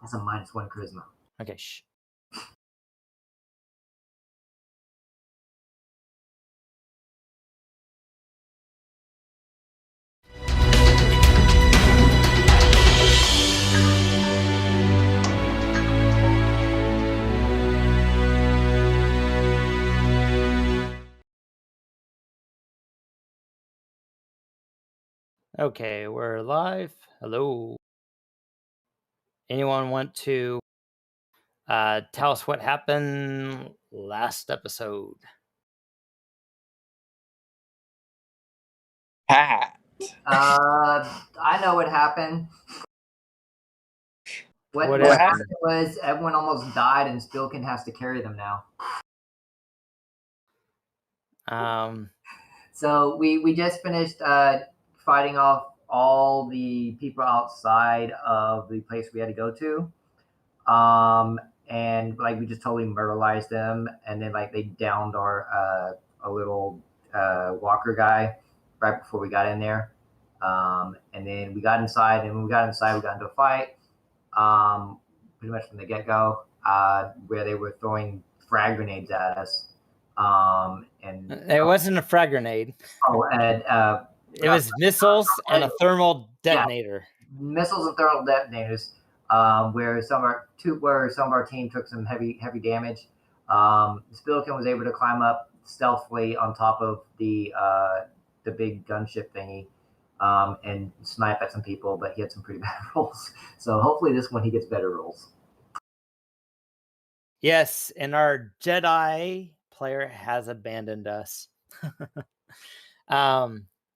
That's a -1 charisma. Okay, shh. Okay, we're live. Hello. Anyone want to tell us what happened last episode? Pat. I know what happened. What happened? happened was everyone almost died, and Spilkin has to carry them now. So we just finished fighting off all the people outside of the place we had to go to. And like we just totally murderized them, and then like they downed our a little walker guy right before we got in there. And then we got inside, and when we got inside, we got into a fight. Pretty much from the get-go, where they were throwing frag grenades at us. And it wasn't a frag grenade. Oh, and it was missiles and a thermal detonator. Yeah, missiles and thermal detonators. Where some of our team took some heavy damage. Spilkin was able to climb up stealthily on top of the big gunship thingy. And snipe at some people, but he had some pretty bad rolls. So hopefully this one he gets better rolls. Yes, and our Jedi player has abandoned us.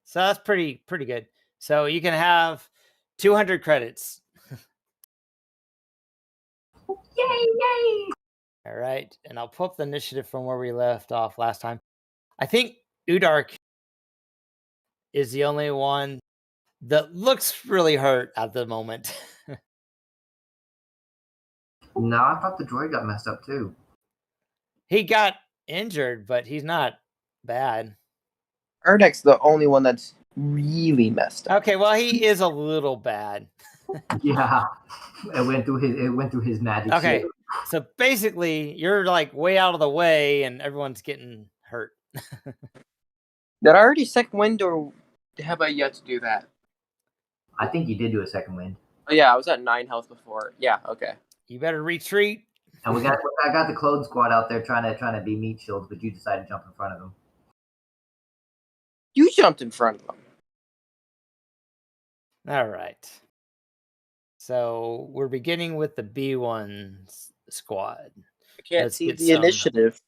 So that's pretty good. So you can have 200 credits. Yay! All right, and I'll pull up the initiative from where we left off last time. I think Udark is the only one that looks really hurt at the moment. No, I thought the droid got messed up too. He got injured, but he's not bad. Erdek's the only one that's really messed up. Okay, well, he is a little bad. Yeah, it went through his magic. Okay, so basically, you're like way out of the way, and everyone's getting hurt. Did I already second wind, or have I yet to do that? I think you did do a second wind. Oh yeah, I was at 9 health before. Yeah, okay. You better retreat. And I got the clone squad out there trying to be meat shields, but you decided to jump in front of them. You jumped in front of them. All right. So we're beginning with the B1 squad. I can't see the initiative.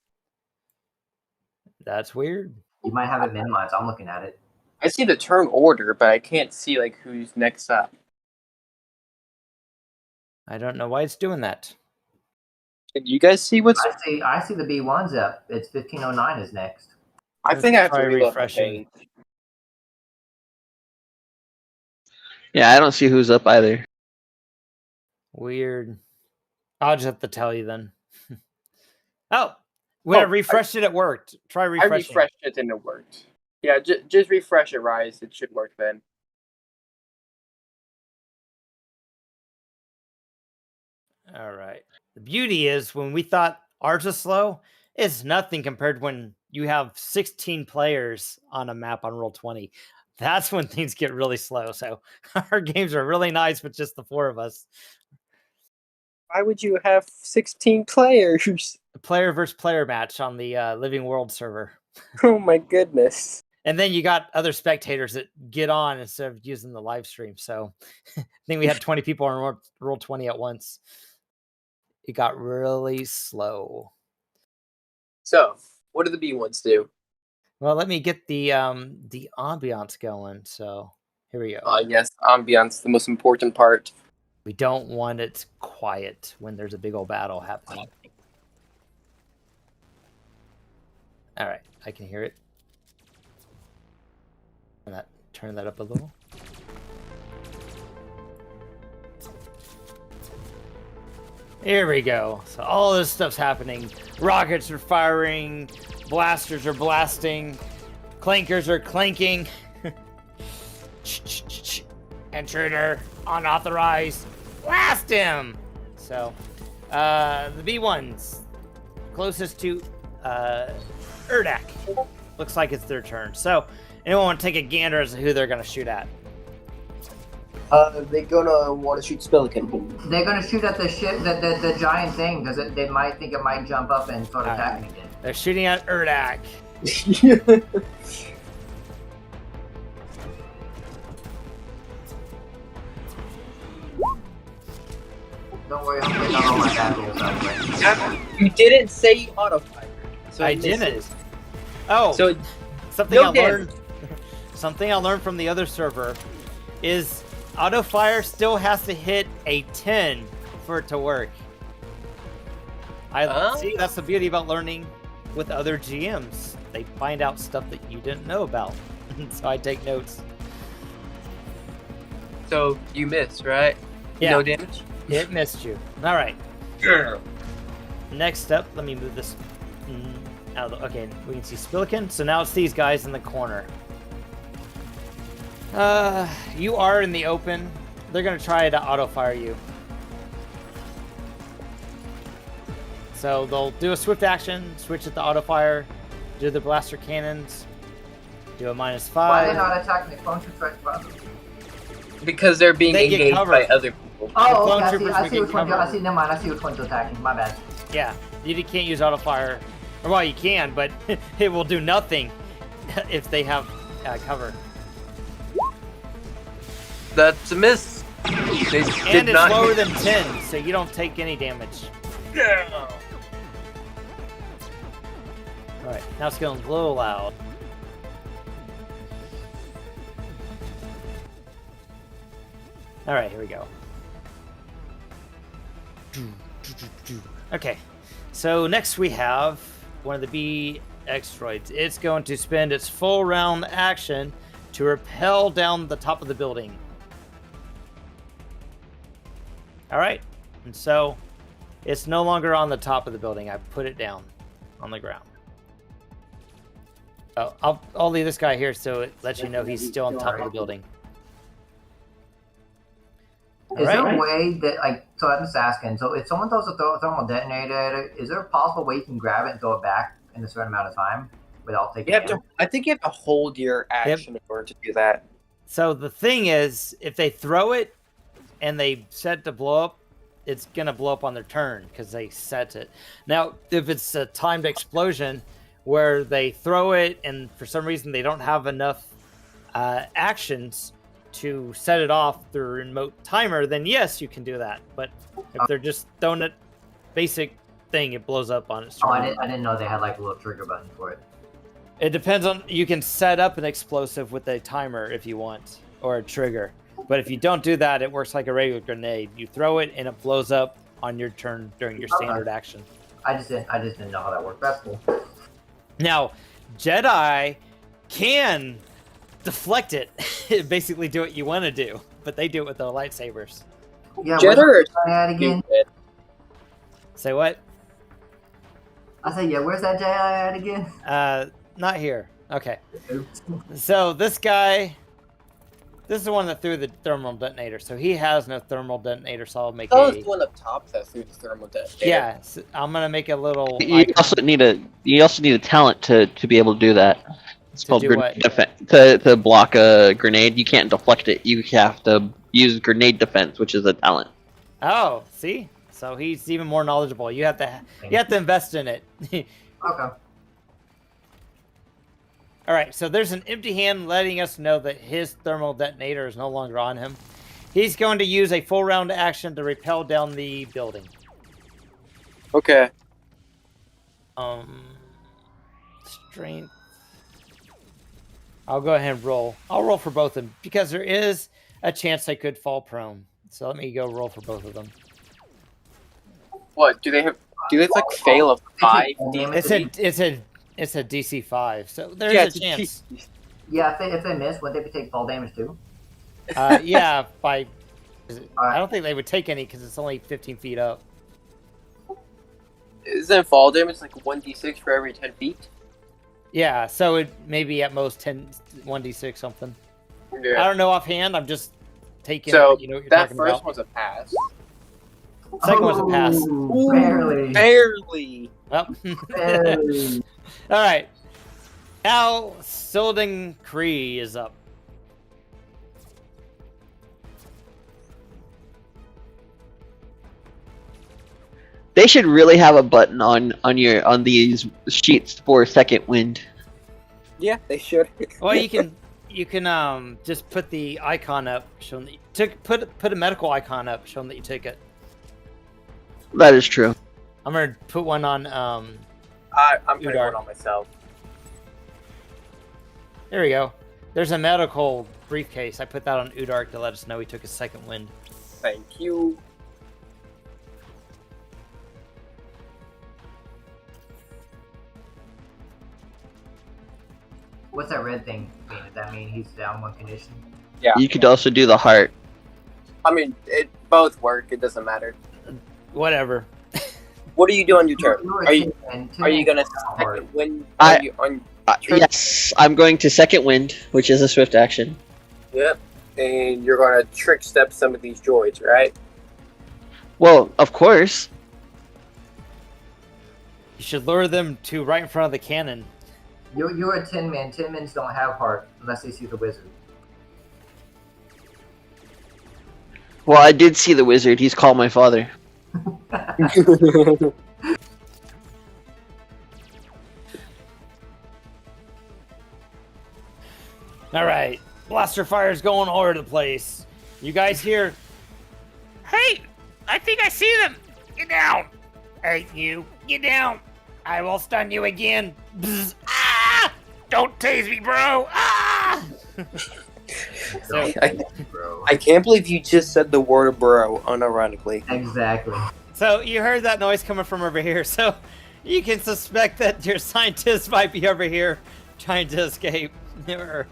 That's weird. You might have it minimized. I'm looking at it. I see the turn order, but I can't see like who's next up. I don't know why it's doing that. Can you guys see what's? I see the B1's up. It's 1509 is next. I think I have to refreshing. Yeah, I don't see who's up either. Weird. I'll just have to tell you then. Oh, when I refreshed it worked. Try refreshing. I refreshed it and it worked. Yeah, just refresh it, Rise. It should work then. All right. The beauty is when we thought ours was slow, it's nothing compared to when you have 16 players on a map on Roll20. That's when things get really slow. So our games are really nice with just the 4 of us. Why would you have 16 players? A player versus player match on the Living World server. Oh my goodness. And then you got other spectators that get on instead of using the live stream. So I think we had 20 people on Roll20 at once. It got really slow. So, what do the B1s do? Well, let me get the ambiance going. So here we go. Yes, ambiance, the most important part. We don't want it quiet when there's a big old battle happening. All right, I can hear it. Turn that up a little. Here we go. So all this stuff's happening. Rockets are firing. Blasters are blasting. Clankers are clanking. Intruder, unauthorized. Blast him! So, the B1s closest to Urdak. Looks like it's their turn. So, anyone want to take a gander as to who they're going to shoot at? They're gonna want to shoot Spillikin. They're gonna shoot at the giant thing because they might think it might jump up and start attacking again. They're shooting at Urdak. Don't worry, I'm putting all my bad rolls out there. You didn't say auto fire. So I didn't. Oh, So something no I learned. Something I learned from the other server is auto fire still has to hit a 10 for it to work. See, that's the beauty about learning with other GMs. They find out stuff that you didn't know about. So I take notes. So you missed, right? Yeah. No damage? It missed you. All right. Yeah. Next up, let me move this out of the... Okay, we can see Spillikin. So now it's these guys in the corner. You are in the open. They're going to try to auto-fire you. So they'll do a swift action, switch it to auto-fire, do the blaster cannons, do a -5. Why are they not attacking the clone troopers right above? Because they're being They get engaged covered. by other people. Oh, clone okay, troopers I see we which can one. cover. I see. Never mind. I see which one's attacking. My bad. Yeah, you can't use auto-fire. Well, you can, but it will do nothing if they have cover. That's a miss. They did And it's not lower hit. than 10, so you don't take any damage. Yeah. Alright, now it's getting a little loud. Alright, here we go. Okay, so next we have one of the BX droids. It's going to spend its full round action to rappel down the top of the building. Alright, and so it's no longer on the top of the building. I put it down on the ground. Oh, I'll leave this guy here so it lets you know he's still on top of the building. Is there a way that, like, so I'm just asking, so if someone throws a thermal detonator, is there a possible way you can grab it and throw it back in a certain amount of time without taking You have damage? to, I think you have to hold your action in order to do that. So the thing is, if they throw it and they set it to blow up, it's going to blow up on their turn because they set it. Now, if it's a timed explosion where they throw it and for some reason they don't have enough actions to set it off through a remote timer, then yes, you can do that. But if they're just throwing it basic thing, it blows up on its turn. Oh, I didn't know they had like a little trigger button for it. It depends on, you can set up an explosive with a timer if you want, or a trigger. But if you don't do that, it works like a regular grenade. You throw it and it blows up on your turn during your standard action. I just didn't know how that worked. That's cool. Now, Jedi can deflect it, basically do what you want to do, but they do it with their lightsabers. Yeah, Jedi or where's that again? Say what? I said, yeah, where's that Jedi at again? Not here. Okay. Oops. So this guy, this is the one that threw the thermal detonator. So he has no thermal detonator, so I'll make That was a... the one up top that threw the thermal detonator. Yeah, so I'm gonna make a little. You also need a talent to be able to do that. It's To called do grenade what? defense. To block a grenade, you can't deflect it. You have to use grenade defense, which is a talent. Oh, see, so he's even more knowledgeable. You have to invest in it. Okay. All right, so there's an empty hand letting us know that his thermal detonator is no longer on him. He's going to use a full round action to rappel down the building. Okay. Strength. I'll go ahead and roll. I'll roll for both of them because there is a chance they could fall prone. So let me go roll for both of them. What do they have? Do they like fail a 5 damage? It's a DC 5, so there's Yeah, a it's a chance. Yeah, if they miss, would they take fall damage too? Yeah, I Alright. don't think they would take any because it's only 15 feet up. Isn't fall damage like 1d6 for every 10 feet? Yeah, so it may be at most 1d6 something. I Yeah. don't know offhand. I'm just taking. So you know what you're that talking first about. one's a pass. Second one's a pass. Ooh, barely. Barely. Well. Barely. All right. Now, Silden Cree is up. They should really have a button on these sheets for second wind. Yeah, they should. Well, you can just put the icon up showing that you took put a medical icon up showing that you took it. That is true. I'm gonna put one on I'm putting Udar. one on myself. There we go. There's a medical briefcase. I put that on Udark to let us know he took a second wind. Thank you. What's that red thing mean? Does that mean he's down one condition? Yeah. You could also do the heart. I mean, it both work. It doesn't matter. Whatever. What are you doing on your turn? You're a Are you tin man. are you gonna Hard. second win? I- Are you on? Turn? Yes, I'm going to second wind, which is a swift action. Yep. And you're gonna trick step some of these droids, right? Well, of course. You should lure them to right in front of the cannon. You're a tin man. Tin men don't have heart unless they see the wizard. Well, I did see the wizard. He's called my father. All right, blaster fire's going all over the place. You guys hear? Hey, I think I see them. Get down. Hey, you, get down. I will stun you again. Bzz. Ah! Don't tase me, bro. Ah! So, Bro. I can't believe you just said the word "bro" unironically. Exactly. so you heard that noise coming from over here. So you can suspect that your scientists might be over here trying to escape or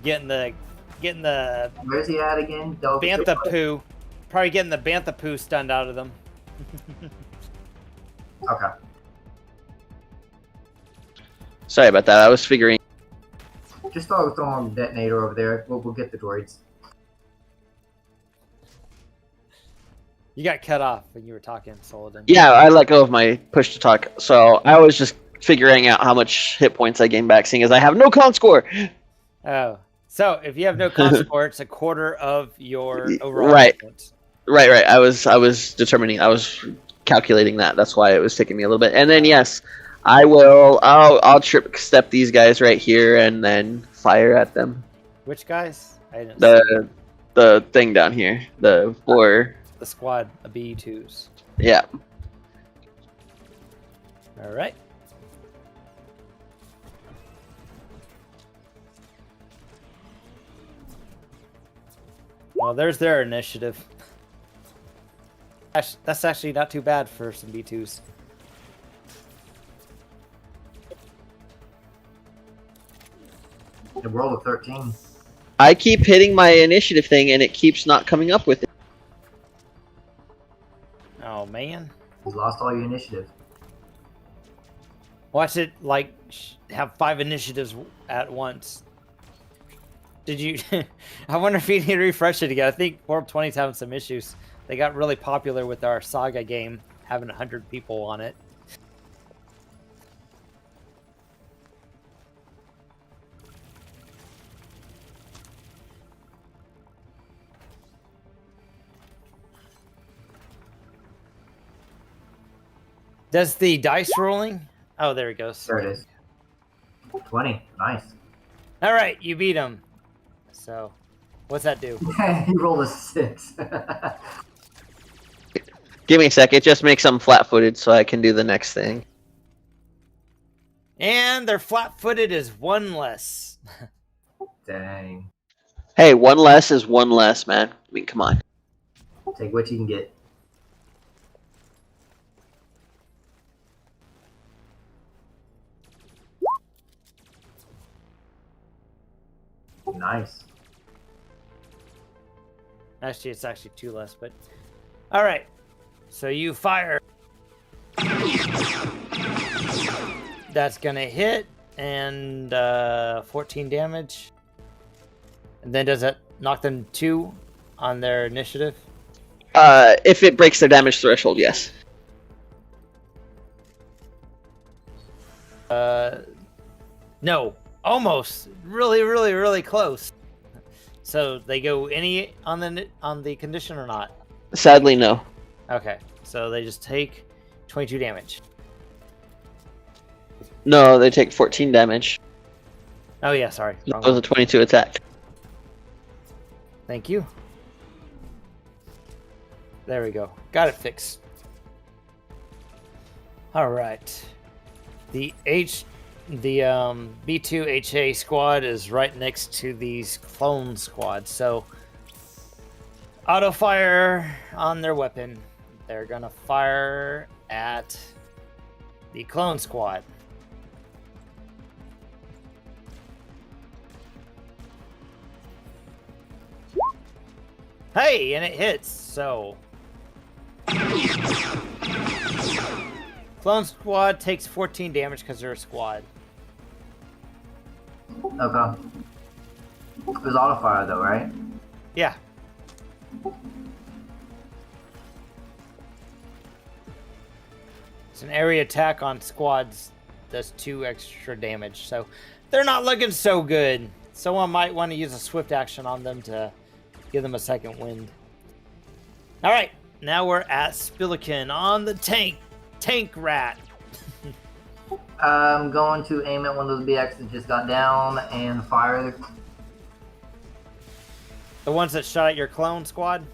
getting the Where's he at again? Don't- bantha poo. Probably getting the bantha poo stunned out of them. Okay. Sorry about that. I was figuring. Just throw a detonator over there. We'll get the droids. You got cut off when you were talking, Solodin. Yeah, I let go of my push to talk, so I was just figuring out how much hit points I gained back, seeing as I have no con score. Oh, so if you have no con score, it's a quarter of your overall Right. hit points. Right. I was determining. I was calculating that. That's why it was taking me a little bit. And then yes, I will. I'll trip step these guys right here and then fire at them. Which guys? I didn't see. The thing down here. The floor. The squad of B2s. Yeah. All right. Well, there's their initiative. That's actually not too bad for some B2s. The world of 13. I keep hitting my initiative thing and it keeps not coming up with it. Oh man. You lost all your initiative. Watch it like have 5 initiatives at once. Did you? I wonder if you need to refresh it again. I think World 20's having some issues. They got really popular with our Saga game, having 100 people on it. Does the dice rolling? Oh, there it goes. There it is. 20. Nice. All right, you beat him. So, what's that do? He rolled a 6. Give me a sec. It just makes them flat-footed so I can do the next thing. And their flat-footed is 1 less. Dang. Hey, 1 less is 1 less, man. I mean, come on. Take what you can get. Nice. Actually, it's actually 2 less, but... All right. So you fire. That's going to hit, and 14 damage. And then does it knock them 2 on their initiative? If it breaks their damage threshold, yes. No, almost. Really, really, really close. So they go any on the condition or not? Sadly, no. Okay, so they just take 22 damage. No, they take 14 damage. Oh yeah, sorry. That Wrong was one. a 22 attack. Thank you. There we go. Got it fixed. All right. The B2 HA squad is right next to these clone squads. So auto fire on their weapon. They're gonna fire at the clone squad. Hey, and it hits. So clone squad takes 14 damage because they're a squad. Okay. It was auto fire though, right? Yeah. It's an area attack on squads. Does 2 extra damage. So they're not looking so good. Someone might want to use a swift action on them to give them a second wind. All right. Now we're at Spillikin on the tank. Tank rat. I'm going to aim at one of those BX that just got down and fire the... The ones that shot at your clone squad?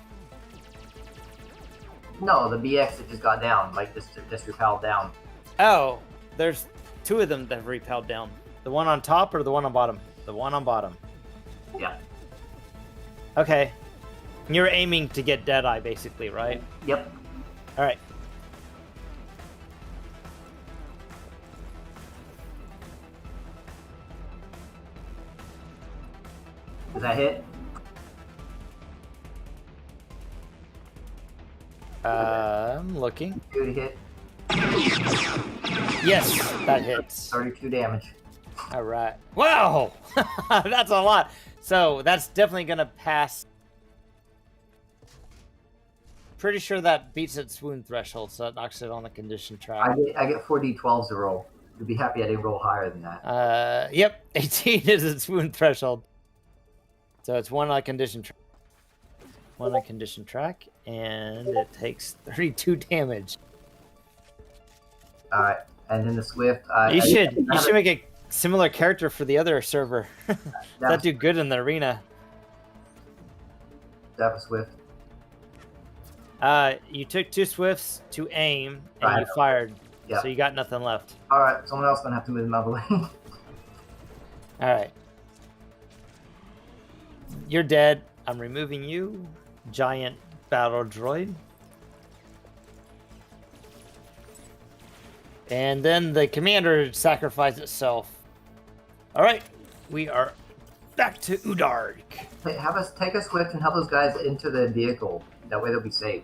No, the BX that just got down, like just repelled down. Oh, there's 2 of them that have repelled down. The one on top or the one on bottom? The one on bottom. Yeah. Okay. You're aiming to get Deadeye, basically, right? Yep. All right. Does that hit? I'm looking. Dude hit. Yes, that hits. 32 damage. All right. Wow, that's a lot. So that's definitely gonna pass. Pretty sure that beats its wound threshold, so that knocks it on the condition track. I get 4d12s to roll. You'd be happy I didn't roll higher than that. Yep, 18 is its wound threshold. So it's 1 on condition track. 1 on condition track, and it takes 32 damage. Alright, and then the Swift. You should make a similar character for the other server. That do good in the arena. That was Swift. You took 2 swifts to aim, and Right. you fired. Yeah. So you got nothing left. Alright, someone else gonna have to move them out of the way. All right. You're dead. I'm removing you, giant battle droid. And then the commander sacrificed itself. All right, we are back to Udark. Hey, have us take a Swift and help those guys into the vehicle. That way they'll be safe.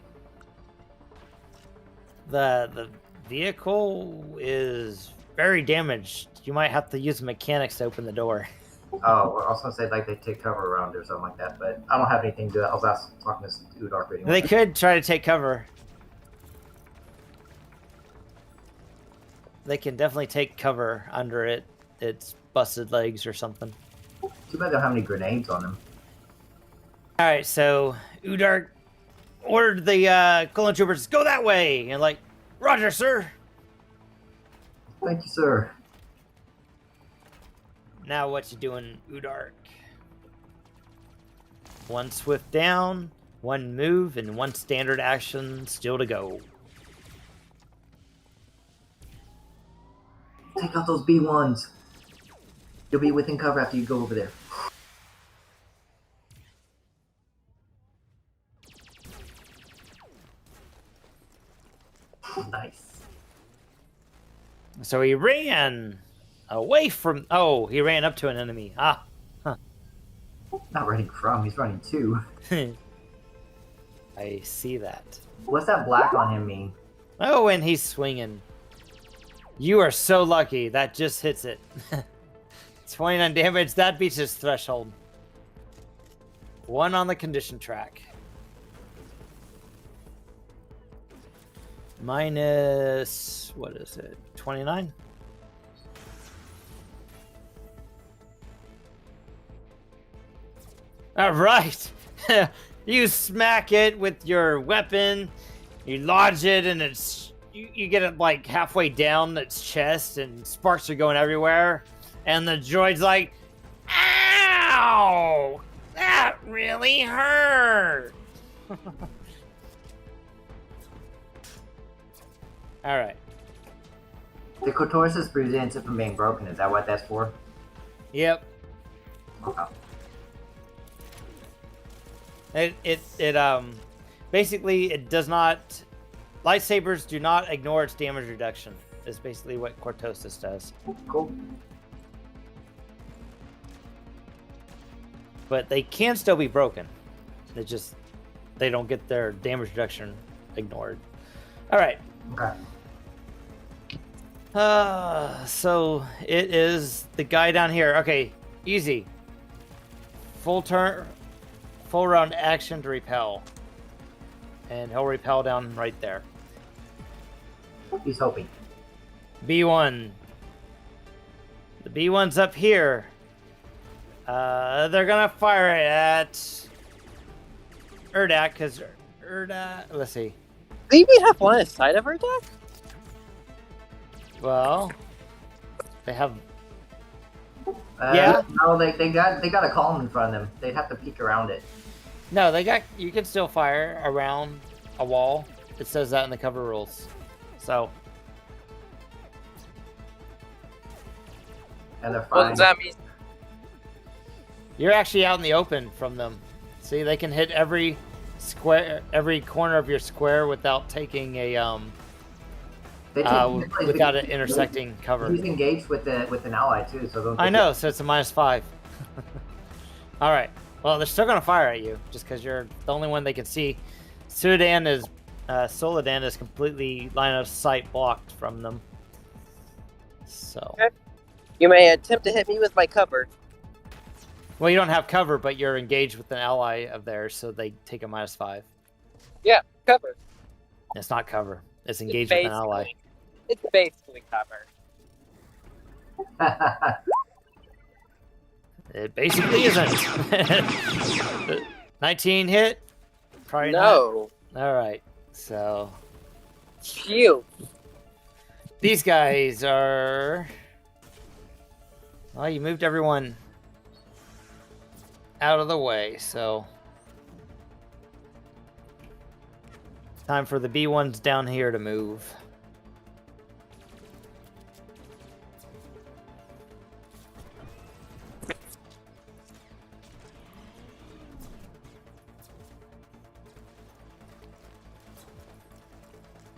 The vehicle is very damaged. You might have to use mechanics to open the door. Oh, well, I was gonna say like they take cover around or something like that, but I don't have anything to do. I was talking to Udark anyway. They could try to take cover. They can definitely take cover under it. Its busted legs or something. Too bad they don't have any grenades on them. All right, so Udark ordered the clone troopers go that way, and like, Roger, sir. Thank you, sir. Now what you doing, Udark? 1 swift down, 1 move, and 1 standard action still to go. Take out those B1s. You'll be within cover after you go over there. Nice. So he ran away from... Oh, he ran up to an enemy. Ah. Huh. Not running from, he's running to. I see that. What's that black on him mean? Oh, and he's swinging. You are so lucky. That just hits it. 29 damage. That beats his threshold. 1 on the condition track. Minus, what is it? 29? All right. You smack it with your weapon. You lodge it, and you get it like halfway down its chest, and sparks are going everywhere. And the droid's like, "Ow! That really hurt." All right. The Cortosis prevents it from being broken. Is that what that's for? Yep. Okay. It basically it does not. Lightsabers do not ignore its damage reduction. Is basically what Cortosis does. Cool. But they can still be broken. They don't get their damage reduction ignored. All right. Okay. So it is the guy down here. Okay, easy. Full round action to repel. And he'll repel down right there. He's hoping. B1. The B1's up here. They're gonna fire it at Urdak, because Urdak, let's see. Do you even have line of sight of her deck? Well, they have. Yeah. No, they got a column in front of them. They'd have to peek around it. No, you can still fire around a wall. It says that in the cover rules. So. And they're What fine. does that mean? You're actually out in the open from them. See, they can hit every corner of your square without taking a without it intersecting cover. He's engaged with an ally too, so don't. I know, so it's a -5. All right. Well, they're still gonna fire at you just because you're the only one they can see. Soledad is completely line of sight blocked from them. So. Okay. You may attempt to hit me with my cover. Well, you don't have cover, but you're engaged with an ally of theirs, so they take a -5. Yeah, cover. It's not cover. It's engaged with an ally. It's basically cover. It basically isn't. 19 hit? Probably No. not. All right. So Phew. these guys are. Well, you moved everyone out of the way, so time for the B1s down here to move.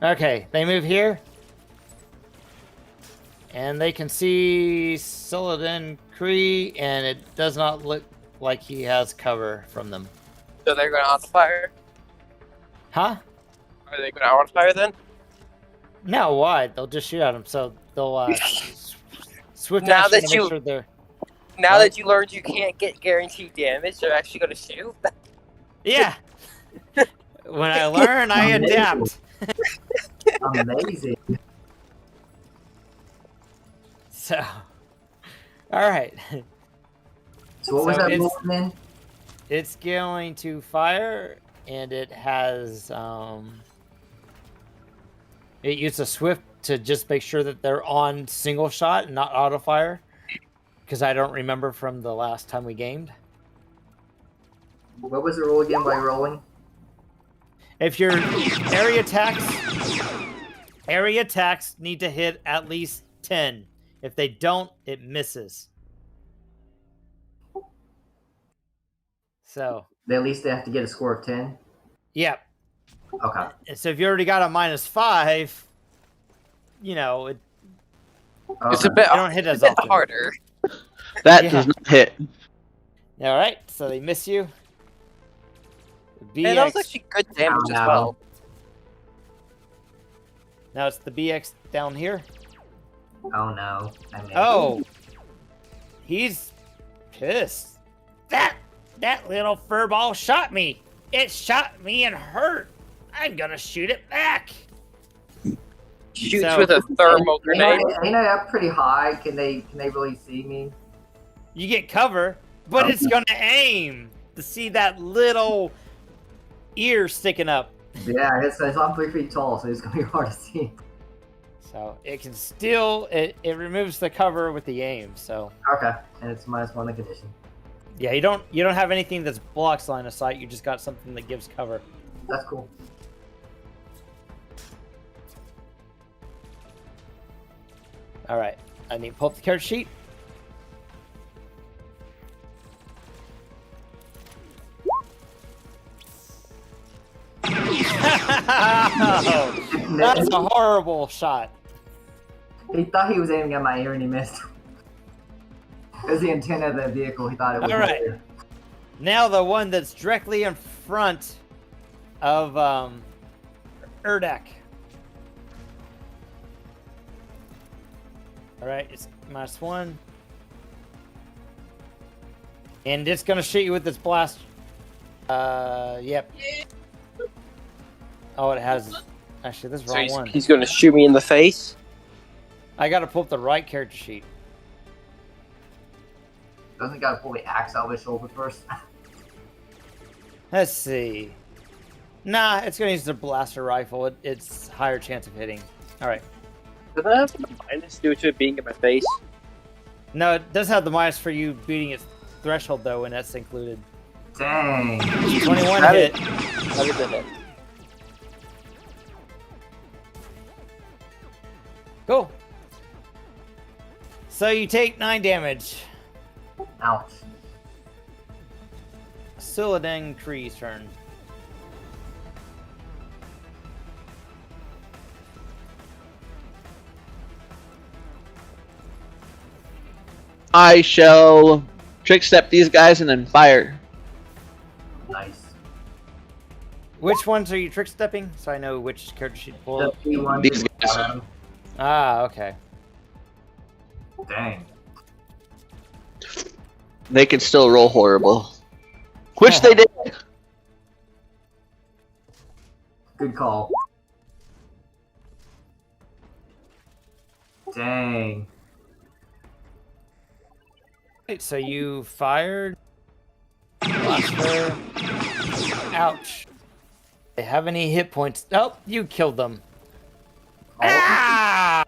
Okay, they move here. And they can see Saladin Kree, and it does not look like he has cover from them. So they're going to auto fire? Huh? Are they going to auto fire then? No, why? They'll just shoot at him. So they'll swift Now action that to you- make sure they're. Now What? that you learned you can't get guaranteed damage, they're actually going to shoot? Yeah. When I learn, I adapt. Amazing. So, all right. So what was So that it's- roll then? It's going to fire, and it has it used a swift to just make sure that they're on single shot and not auto fire, because I don't remember from the last time we gamed. What was the roll again by rolling? If your area attacks need to hit at least 10. If they don't, it misses. So, At least they have to get a score of 10. yeah. Okay. And so if you already got a -5, you know, it, It's a Okay. bit, they don't hit as a bit often. harder. That Yeah. does not hit. All right, so they miss you. And that was BX, actually good damage Oh, as no. well. now it's the BX down here. Oh no. I missed. Oh, he's pissed. That little furball shot me. It shot me and hurt. I'm gonna shoot it back. Shoots So- with a thermal grenade. Ain't I up pretty high? Can they really see me? You get cover, but it's gonna aim to see that little ear sticking up. Yeah, it's I'm 3 feet tall, so it's gonna be hard to see. So it can still it removes the cover with the aim. So Okay, and it's -1 the condition. yeah, you don't have anything that's blocks line of sight. You just got something that gives cover. That's cool. All right, I need to pull up the character sheet. That's a horrible shot. He thought he was aiming at my ear and he missed. It was the antenna of the vehicle. He thought it was. All right. Now the one that's directly in front of Urdak. All right, it's -1. And it's gonna shoot you with this blast. Yep. Oh, it has. Actually, this is the wrong one. He's going to shoot me in the face. I gotta pull up the right character sheet. Doesn't gotta pull the axe out of his shoulder first. Let's see. Nah, it's gonna use the blaster rifle. It's higher chance of hitting. All right. Does that have a minus due to it being in my face? No, it does have the minus for you beating its threshold though, and that's included. Dang. 21 That hit. That is a hit. Cool. So you take 9 damage. Ouch. Suladang Tree's turn. I shall trick step these guys and then fire. Nice. Which ones are you trick stepping? So I know which character sheet to pull The up. P1 These guys. Ah, okay. Dang. They can still roll horrible. Which they did. Good call. Dang. Right, so you fired. Blaster. Ouch. They have any hit points? Oh, you killed them. Ah!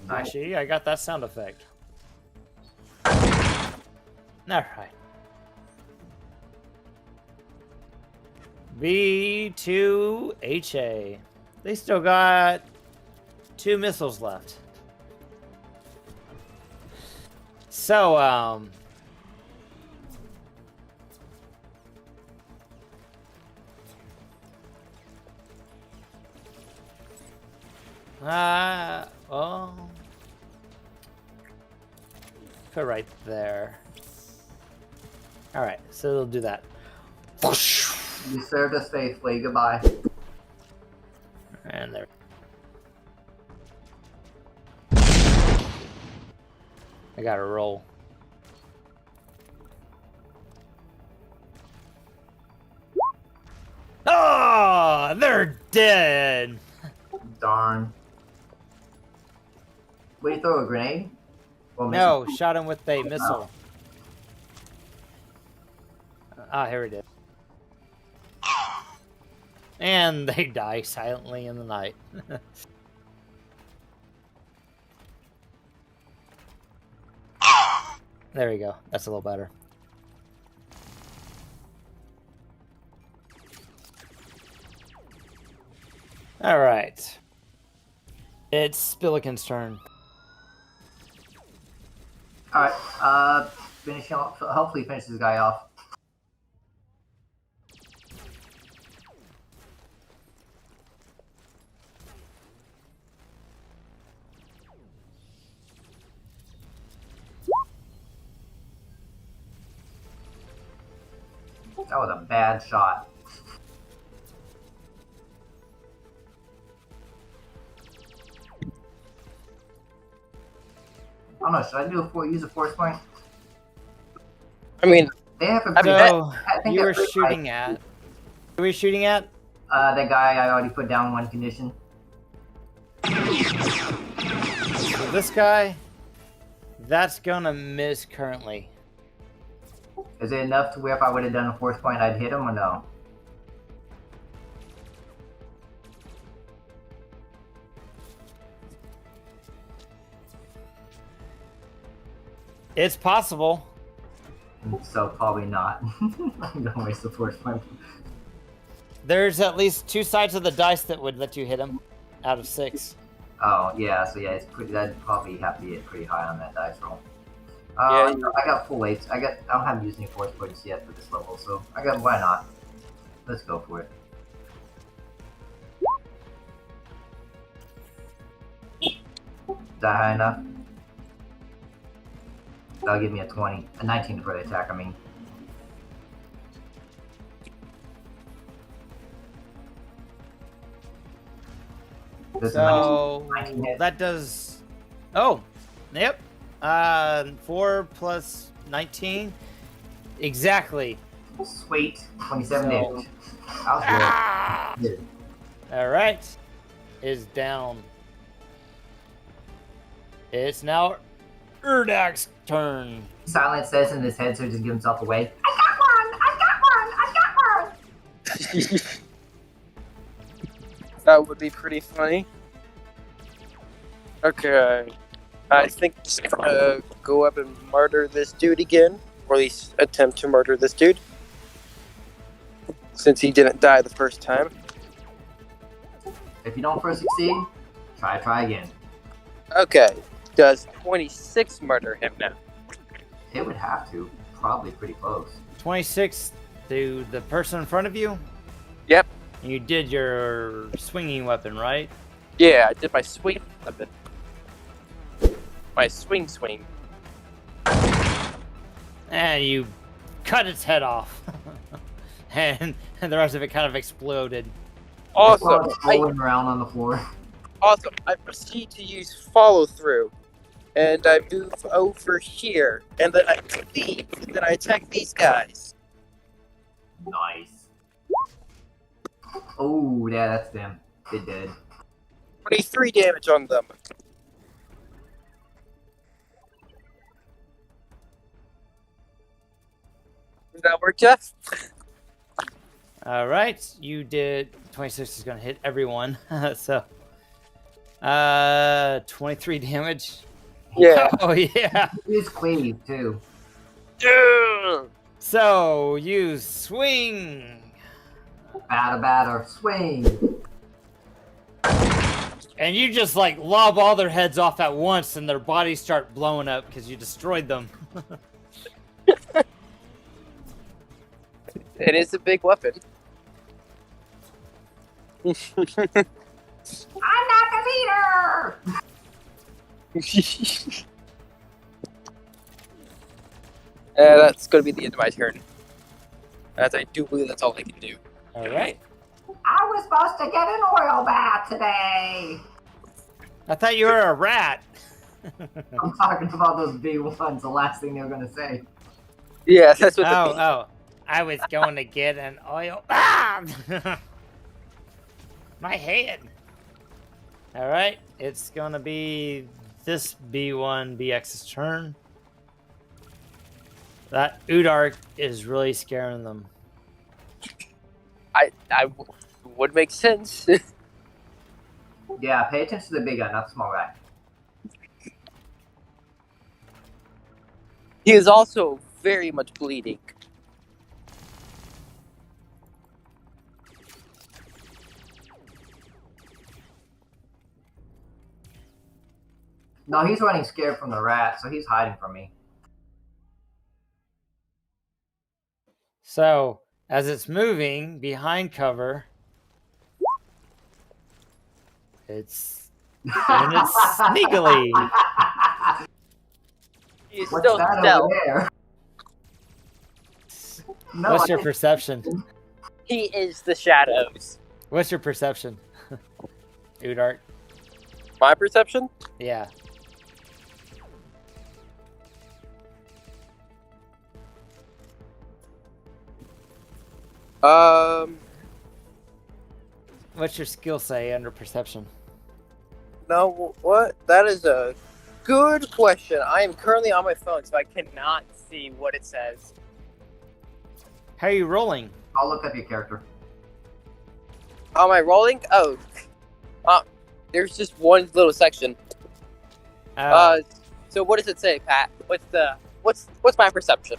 Nice. See, I got that sound effect. Alright. B2HA. They still got 2 missiles left. So, well, put right there. All right, so they'll do that. You served us faithfully. Goodbye. And there. I gotta roll. Oh, they're dead. Darn. Wait, you throw a grenade? Well, No, shot him with a missile. Ah, here it is. And they die silently in the night. There we go. That's a little better. All right. It's Spillikin's turn. Alright, finish him off. Hopefully finish this guy off. That was a bad shot. I don't know, should I use a force point? I mean, They have a I mean, So I think you were that's shooting at. Who were you shooting at? That guy I already put down one condition. So this guy, that's gonna miss currently. Is it enough to where if I would have done a force point, I'd hit him or no? It's possible. So probably not. I'm gonna waste the force point. There's at least 2 sides of the dice that would let you hit him out of 6. Oh yeah, so yeah, it's pretty. That'd probably have to be pretty high on that dice roll. Yeah, I got full 8s. I don't have used any force points yet for this level, so I got. Why not? Let's go for it. Is that high enough? That'll give me a 20, a 19 for the attack. I mean. Does a 19 So hit? that does. Oh, yep. 4 plus 19. Exactly. Sweet, 27 So- damage. That was Ah! good. All right. Is down. It's now Urdak's turn. Silent says in his head, so he just gives himself away. I got one! That would be pretty funny. Okay. I think I'm just gonna go up and murder this dude again. Or at least attempt to murder this dude. Since he didn't die the first time. If you don't first succeed, try again. Okay. Does 26 murder him now? It would have to. Probably pretty close. 26 to the person in front of you. Yep. You did your swinging weapon, right? Yeah, I did my swing weapon. My swing. And you cut its head off. and the rest of it kind of exploded. Awesome. It's rolling around on the floor. Awesome. I proceed to use follow through. And I move over here. And then I leave. And then I attack these guys. Nice. Oh, yeah, that's them. They did. 23 damage on them. Does that work, Jeff? All right, you did 26 is going to hit everyone. So 23 damage. Yeah. Oh yeah. Use cleave, too. So you swing Batter, swing. and you just like lob all their heads off at once and their bodies start blowing up because you destroyed them. It is a big weapon. I'm not the leader! That's going to be the end of my turn. As I do believe that's all I can do. All right. I was supposed to get an oil bath today. I thought you were a rat. I'm talking about those B1s, the last thing they were going to say. Yeah, that's what the Oh. I was going to get an oil. Ah! My head. All right. It's going to be this B1 BX's turn. That Udark is really scaring them. would make sense. Yeah, pay attention to the big guy, not the small guy. He is also very much bleeding. No, he's running scared from the rat, so he's hiding from me. So, as it's moving behind cover, it's doing it sneakily. He's What's still that stealth. over there? No, What's I your think- perception? He is the shadows. What's your perception? Udark? My perception? Yeah. What's your skill say under perception? No, what? That is a good question. I am currently on my phone, so I cannot see what it says. How are you rolling? I'll look up your character. Am I rolling? Oh, there's just one little section. So what does it say, Pat? What's my perception?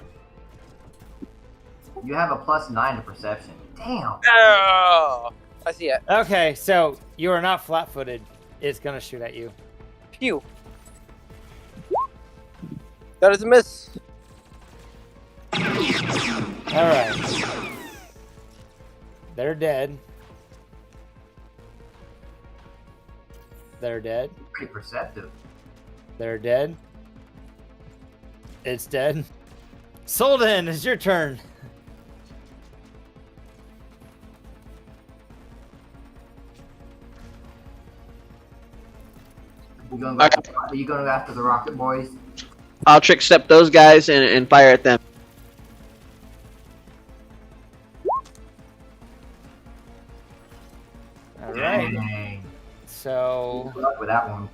You have a +9 to perception. Damn. Oh, I see it. Okay, so you are not flat-footed. It's gonna shoot at you. Pew. That is a miss. All right. They're dead. They're dead. Pretty perceptive. They're dead. It's dead. Solden, it's your turn. Are you going after the rocket boys? I'll trick step those guys and fire at them. All right. Dang. So Good luck with that one.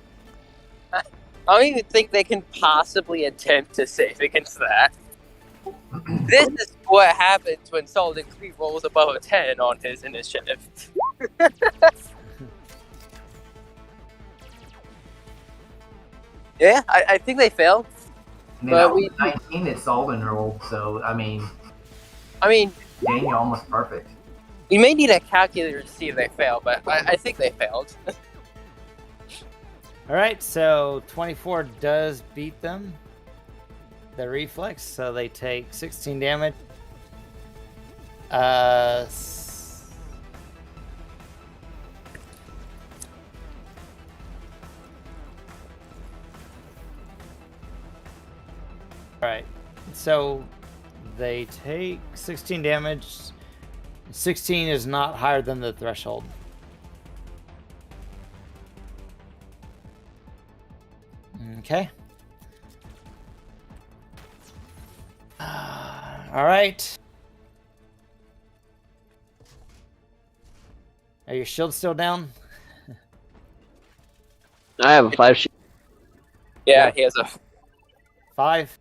I don't even think they can possibly attempt to save against that. This is what happens when Solden rolls above a 10 on his initiative. Yeah, I think they failed. I mean, But that was we- 19 that Sullivan rolled, so I mean, Dang, you're almost perfect. you may need a calculator to see if they fail, but I think they failed. all right, so 24 does beat them. The reflex, so they take 16 damage. Alright, so they take 16 damage. 16 is not higher than the threshold. Okay. Alright. Are your shields still down? I have a 5 shield. Yeah, he has a. 5?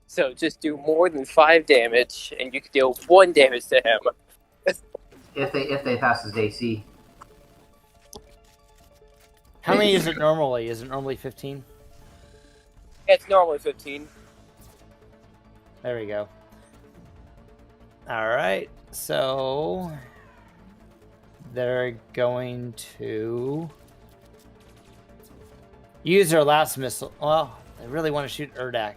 So just do more than 5 damage, and you can deal 1 damage to him. If they pass his AC. How many is it normally? Is it normally 15? It's normally 15. There we go. Alright, so they're going to use their last missile. Well, they really want to shoot Urdak.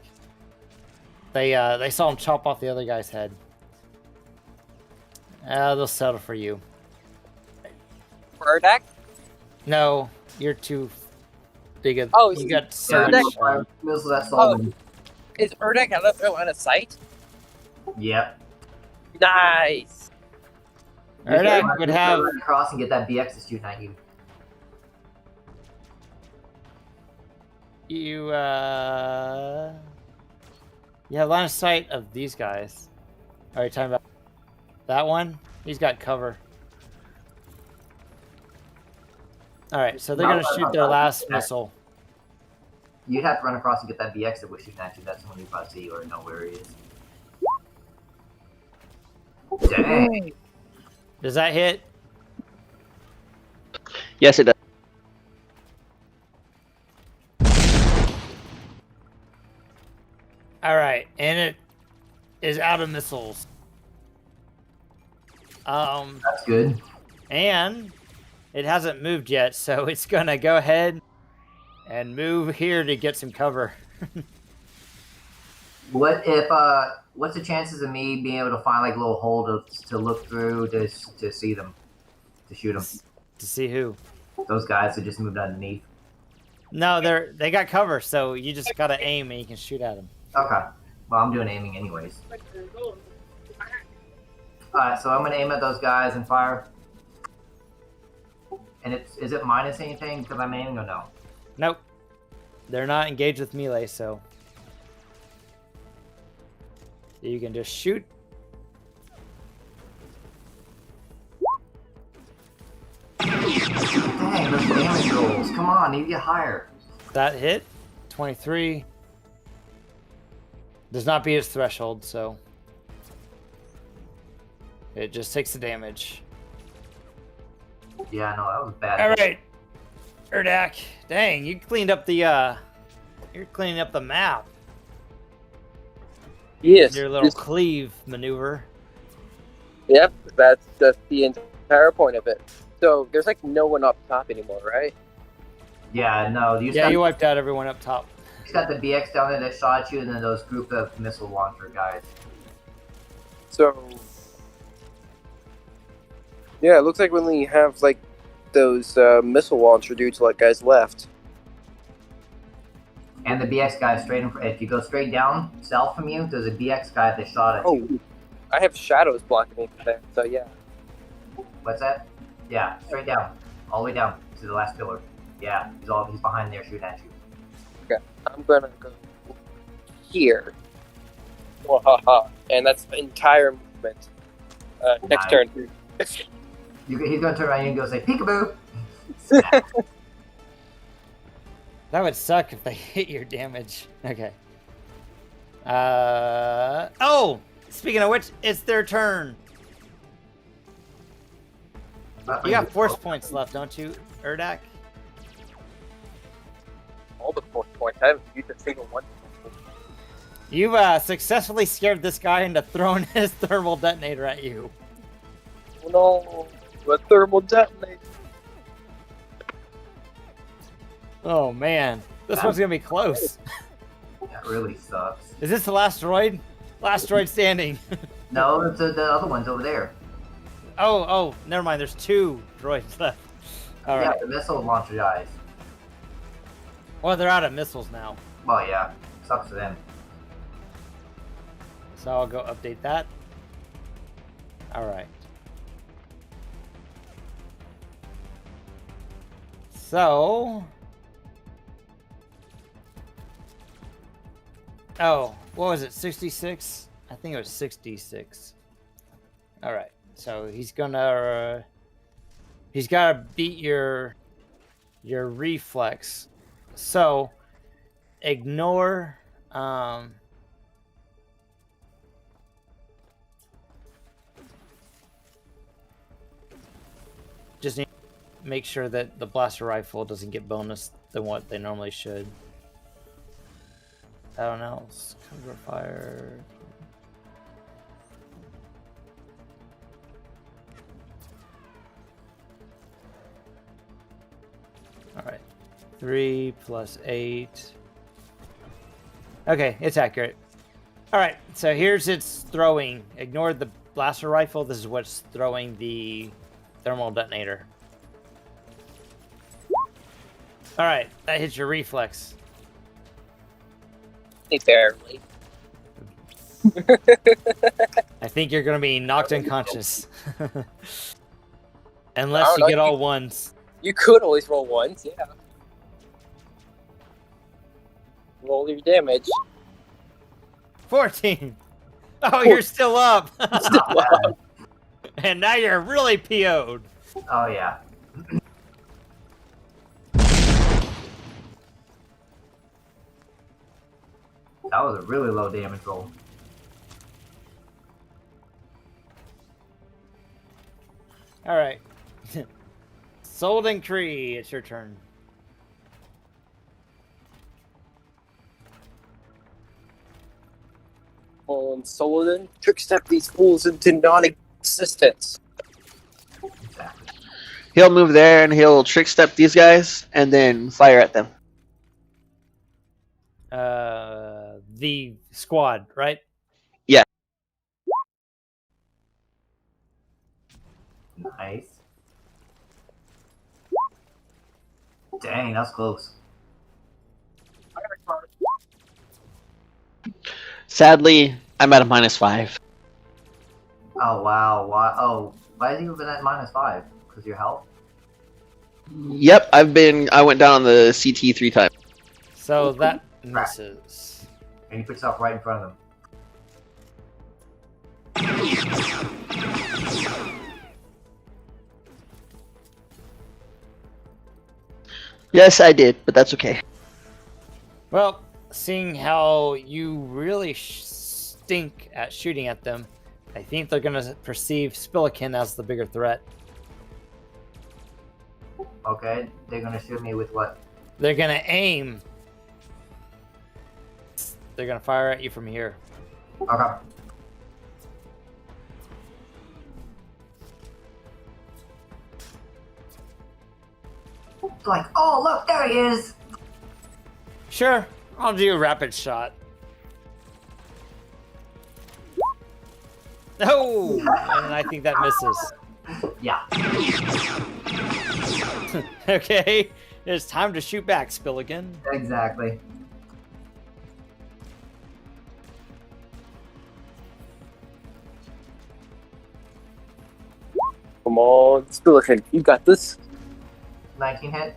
They saw him chop off the other guy's head. They'll settle for you. Urdak? No, you're too big. Oh, you got so Urdak? much. Missile that Sullivan. Is Urdak out of their line of sight? Yep. Nice! Urdak would have. Run across and get that BX to shoot at you. You have line of sight of these guys. Are you talking about that one? He's got cover. Alright, so they're gonna shoot their last missile. You'd have to run across and get that BX that was shooting at you. That's the one you probably see or know where he is. Dang. Does that hit? Yes, it does. Alright, and it is out of missiles. That's good. And it hasn't moved yet, so it's gonna go ahead and move here to get some cover. What if what's the chances of me being able to find like a little hole to look through to see them, to shoot them? To see who? Those guys that just moved underneath. No, they got cover, so you just gotta aim and you can shoot at them. Okay. Well, I'm doing aiming anyways. Alright, so I'm gonna aim at those guys and fire. And is it minus anything because I'm aiming or no? Nope. They're not engaged with melee, so you can just shoot. Dang, those damage rolls. Come on, need to get higher. That hit. 23. Does not beat its threshold, so it just takes the damage. Yeah, no, that was bad. All right, Erdak. Dang, you cleaned up the you're cleaning up the map. Yes. Your little cleave maneuver. Yep, that's just the entire point of it. So there's like no one up top anymore, right? Yeah, no, you You wiped out everyone up top. just got the BX down there that shot at you, and then those group of missile launcher guys. So yeah, it looks like we only have like those missile launcher dudes like guys left. And the BX guy straight in front. If you go straight down, south from you, there's a BX guy that shot at you. Oh, I have shadows blocking me from there, so yeah. What's that? Yeah, straight down. All the way down to the last pillar. Yeah, he's behind there shooting at you. Okay, I'm gonna go here. Wahaha. And that's the entire movement. Next turn. He's gonna turn around and go say, peekaboo! That would suck if they hit your damage. Okay. Oh! Speaking of which, it's their turn. You got force points left, don't you, Erdak? All the force points. I haven't used a single one. You've successfully scared this guy into throwing his thermal detonator at you. Oh no, a thermal detonator. Oh man, this one's gonna be close. That really sucks. Is this the last droid? Last droid standing. No, it's the other one's over there. Oh, never mind. There's 2 droids left. All right. Yeah, the missile launcher guys. Well, they're out of missiles now, Well, yeah, sucks for them. so I'll go update that. All right. So. Oh, what was it? 66? I think it was 66. All right. So he's gonna he's got to beat your reflex. So ignore just need to make sure that the blaster rifle doesn't get bonus than what they normally should. I don't know. Cover fire. All right. 3 plus 8. Okay, it's accurate. All right, so here's its throwing. Ignore the blaster rifle. This is what's throwing the thermal detonator. All right, that hits your reflex. Barely. I think you're going to be knocked unconscious. Unless you get all ones. You could always roll ones, yeah. Roll your damage. 14. Oh, you're still up. Still up. And now you're really PO'd. Oh, yeah. That was a really low damage roll. All right. Solden Cree, it's your turn. On Solden, trick step these fools into non-existence. Exactly. He'll move there and he'll trick step these guys and then fire at them. The squad, right? Yeah. Nice. Dang, that's close. Sadly, I'm at a -5. Oh, wow. Why? Oh, why has he been at -5? Because your health? Yep, I went down on the CT 3 times. So that misses. And he puts himself right in front of them. Yes, I did, but that's okay. Well, seeing how you really stink at shooting at them, I think they're going to perceive Spillikin as the bigger threat. Okay, they're gonna shoot me with what? They're going to aim. They're going to fire at you from here. Okay. Like, oh look, there he is. Sure, I'll do a rapid shot. Oh, and I think that misses. Yeah. Okay, it's time to shoot back, Spilligan. Exactly. Come on, Spillikin, you got this. 19 hit.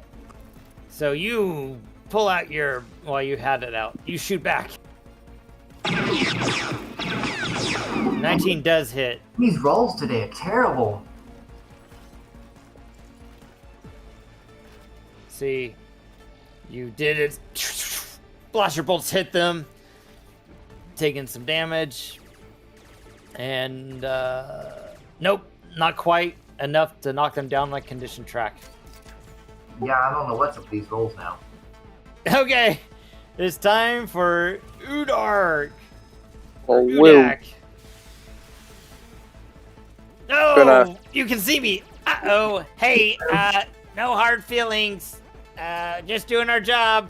So you pull out your, well, you had it out. You shoot back. 19 does hit. These rolls today are terrible. See, you did it. Blaster bolts hit them, taking some damage. And, nope, not quite enough to knock them down like condition track. Yeah, I don't know what's up with these rolls now. Okay, it's time for Udark. Oh, Will. Udak. No, Gonna- you can see me. Uh-oh. Hey, no hard feelings. Just doing our job.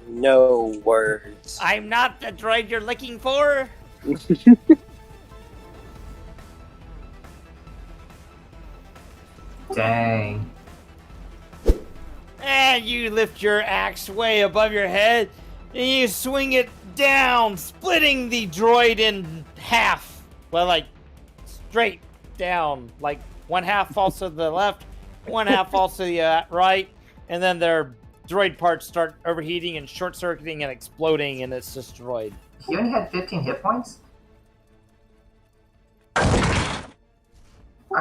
No words. I'm not the droid you're looking for. Dang. And you lift your axe way above your head, and you swing it down, splitting the droid in half. Well, like, straight down. Like, one half falls to the left, one half falls to the right, and then their droid parts start overheating and short-circuiting and exploding, and it's destroyed. He only had 15 hit points? I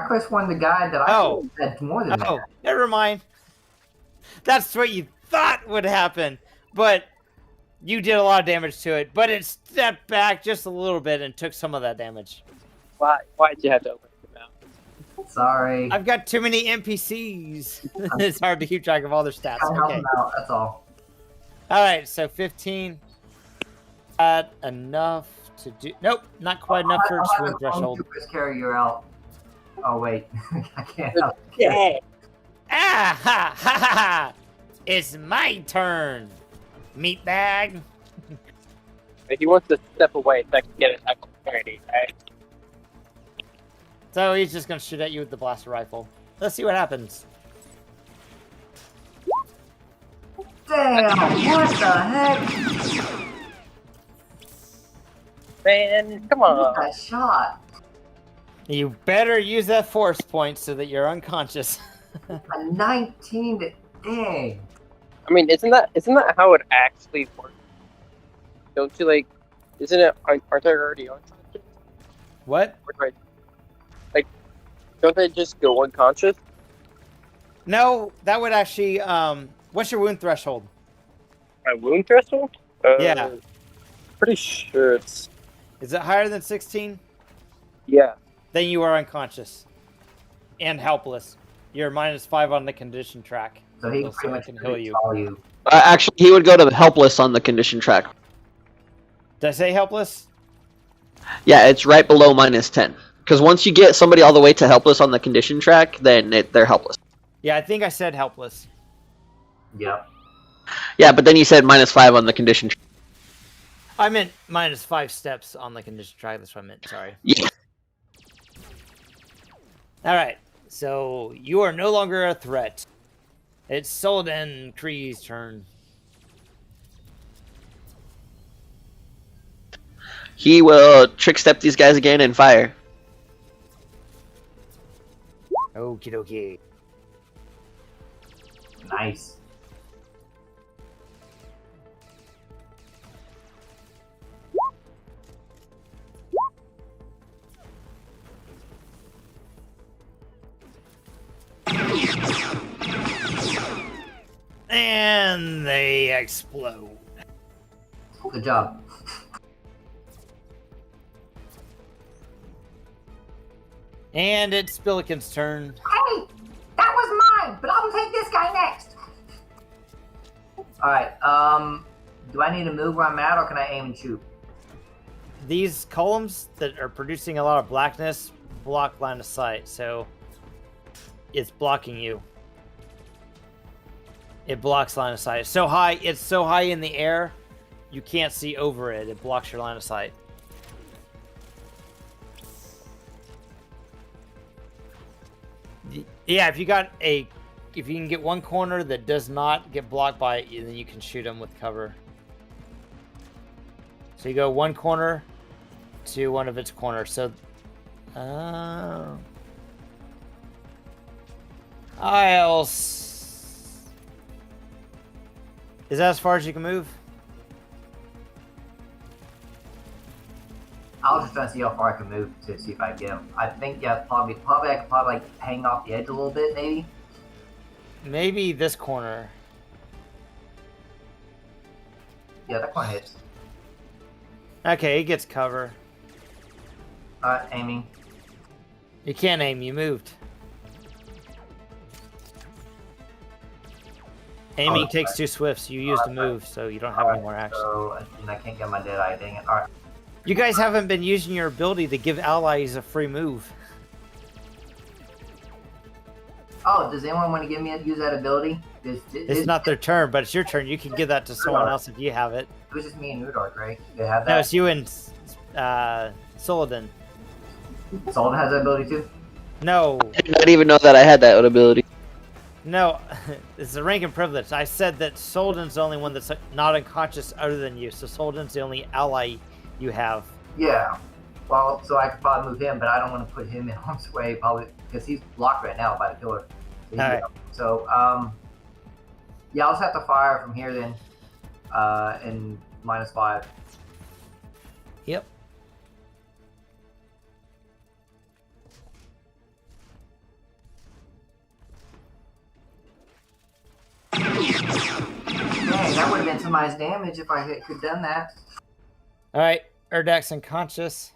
could have sworn the guy that I had more than Oh, that. never mind. That's what you thought would happen, but you did a lot of damage to it, but it stepped back just a little bit and took some of that damage. Why'd you have to open your mouth? Sorry. I've got too many NPCs. It's hard to keep track of all their stats. I'll help Okay. him out, that's all. All right, so 15. Not enough to do. Nope, not quite enough for its wound threshold. Carry you out. Oh wait, I can't help it. Yeah. Ah ha ha ha ha! It's my turn, meatbag. If he wants to step away so I can get an opportunity, right? So he's just gonna shoot at you with the blaster rifle. Let's see what happens. Damn, what the heck? Man, come on. That shot. You better use that force point so that you're unconscious. A 19 to... Dang. I mean, isn't that how it actually works? Don't you like? Isn't it? Aren't they already unconscious? What? Or do like, don't they just go unconscious? No, that would actually. What's your wound threshold? My wound threshold? Yeah. Pretty sure it's. Is it higher than 16? Yeah. Then you are unconscious and helpless. You're -5 on the condition track. So he So pretty much can heal you. call you. Actually, he would go to helpless on the condition track. Did I say helpless? Yeah, it's right below -10. Because once you get somebody all the way to helpless on the condition track, then they're helpless. Yeah, I think I said helpless. Yep. Yeah, but then you said -5 on the condition track. I meant -5 steps on the condition track. That's what I meant. Sorry. Yeah. All right. So you are no longer a threat. It's Solden Kree's turn. He will trick step these guys again and fire. Okie dokie. Nice. And they explode. Good job. And it's Billiken's turn. Hey, that was mine, but I'll take this guy next. All right. Do I need to move where I'm at, or can I aim and shoot? These columns that are producing a lot of blackness block line of sight, so it's blocking you. It blocks line of sight. It's so high in the air, you can't see over it. It blocks your line of sight. Yeah, if you can get one corner that does not get blocked by it, then you can shoot them with cover. So you go one corner to one of its corners. So, is that as far as you can move? I was just trying to see how far I can move to see if I can get him. I think, yeah, probably I could like hang off the edge a little bit, maybe. Maybe this corner. Yeah, that corner hits. Okay, it gets cover. Aiming. You can't aim, you moved. Aiming takes 2 swifts. You used a move, so you don't have any more action. So, and I can't get my dead eye, dang it. Alright. You guys haven't been using your ability to give allies a free move. Oh, does anyone want to use that ability? It's not their turn, but it's your turn. You can give that to someone else if you have it. It was just me and Udork, right? They have that? No, it's you and Soladin. Soladin has that ability too? No. I did not even know that I had that ability. No, it's a rank and privilege. I said that Soladin's the only one that's not unconscious other than you, so Soladin's the only ally you have. Yeah. Well, so I could probably move him, but I don't want to put him in harm's way, probably, because he's blocked right now by the killer. So, yeah, I'll just have to fire from here then, in -5. Yep. Dang, that would have been somebody's damage if I could have done that. All right, Erdak's unconscious.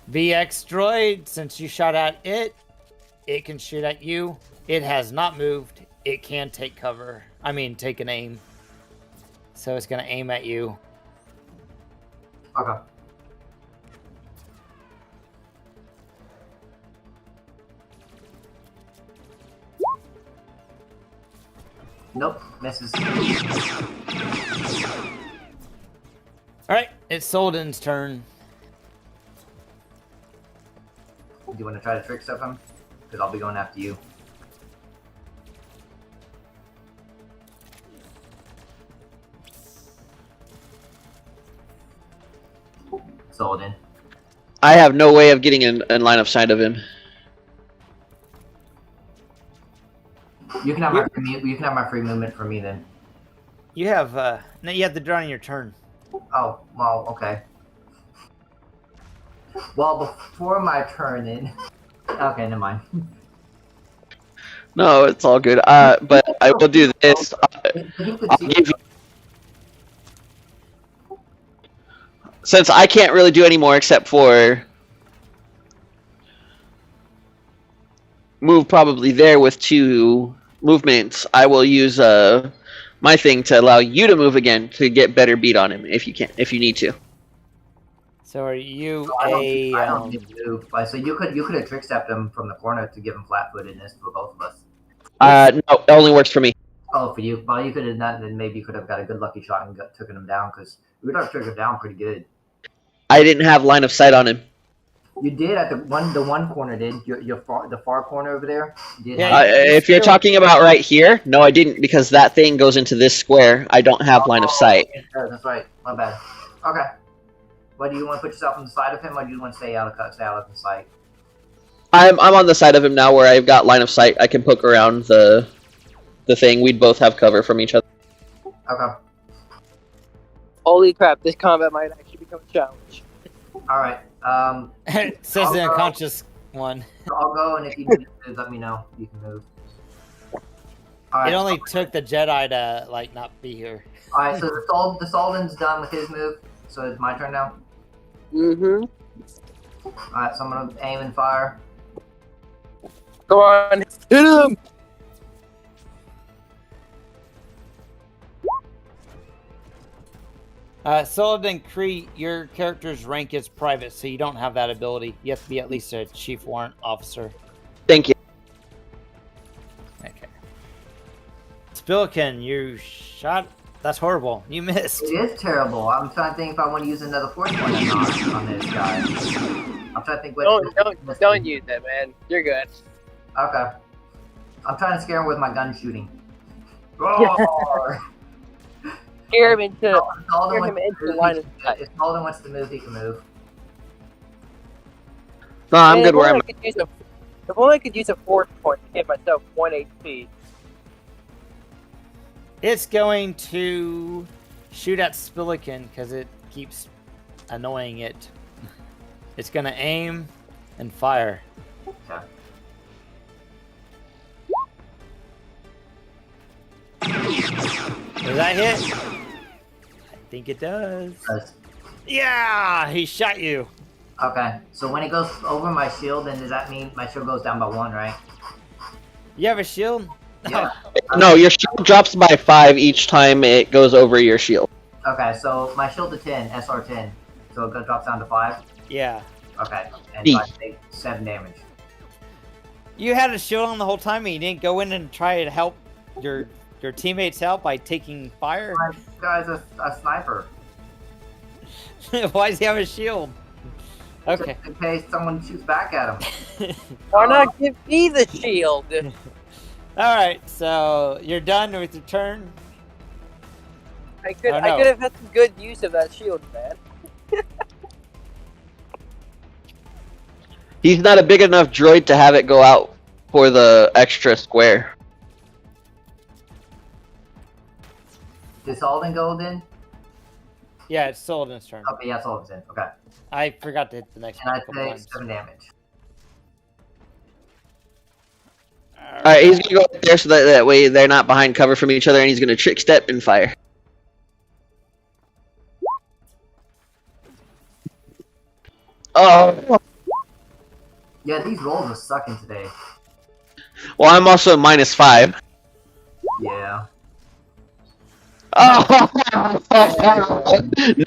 VX droid, since you shot at it, it can shoot at you. It has not moved. It can take cover. I mean, take an aim. So it's going to aim at you. Okay. Nope, misses. Alright, it's Soldin's turn. Do you want to try to trick stuff him? Because I'll be going after you. Soldin. I have no way of getting in line of sight of him. You can have my free movement for me then. You have no, you have to draw on your turn. Oh, well, okay. Well, before my turn then. Okay, never mind. No, it's all good. But I will do this. I'll give you. Since I can't really do any more except for move probably there with 2 movements, I will use my thing to allow you to move again to get better beat on him if you need to. So are you I don't need to move. So you could have trick stepped him from the corner to give him flat-footedness for both of us. No, it only works for me. Oh, for you. Well, you could have done. Then maybe you could have got a good lucky shot and taken him down because we would have triggered him down pretty good. I didn't have line of sight on him. You did at the one corner, did the far corner over there? Yeah, if you're talking about right here, no, I didn't because that thing goes into this square. I don't have line of sight. Yeah, that's right. My bad. Okay. What do you want to put yourself on the side of him, or do you want to stay out of the sight? I'm on the side of him now where I've got line of sight. I can poke around the thing. We'd both have cover from each other. Okay. Holy crap! This combat might actually become a challenge. All right. Says the unconscious one. So I'll go, and if you need to move, let me know. You can move. All right. It only took the Jedi to like not be here. All right. So the Soldan's done with his move. So it's my turn now. Mm-hmm. All right. So I'm gonna aim and fire. Go on, hit him! Sullivan Cree, your character's rank is private, so you don't have that ability. You have to be at least a chief warrant officer. Thank you. Okay. Spillikin, you shot. That's horrible. You missed. It is terrible. I'm trying to think if I want to use another force point or not on this guy. I'm trying to think what. Don't use it, man. You're good. Okay. I'm trying to scare him with my gun shooting. Roar! Scare him into If line of sight. If Alden wants to move, he can move. No, I'm good where I'm at. If only I could use a force point to give myself 1 HP. It's going to shoot at Spillikin because it keeps annoying it. It's going to aim and fire. Okay. Does that hit? I think it does. Yeah, he shot you. Okay, so when it goes over my shield, then does that mean my shield goes down by 1, right? You have a shield? Yeah. No, your shield drops by 5 each time it goes over your shield. Okay, so my shield to 10, SR 10. So it drops down to 5? Yeah. Okay, and so I take 7 damage. You had a shield on the whole time and you didn't go in and try to help your teammates out by taking fire? My guy's a sniper. Why does he have a shield? Okay. Just in case someone shoots back at him. Why not give me the shield? Alright, so you're done with your turn? I could Oh, no. have had some good use of that shield, man. He's not a big enough droid to have it go out for the extra square. Did Alden go then? Yeah, it's Sullivan's turn. Okay, yeah, Alden's in. Okay. I forgot to hit the next And I one a couple take times. 7 damage. Alright, he's gonna go up there so that way they're not behind cover from each other, and he's gonna trick step and fire. Oh! Yeah, these rolls are sucking today. Well, I'm also -5. Yeah. Oh!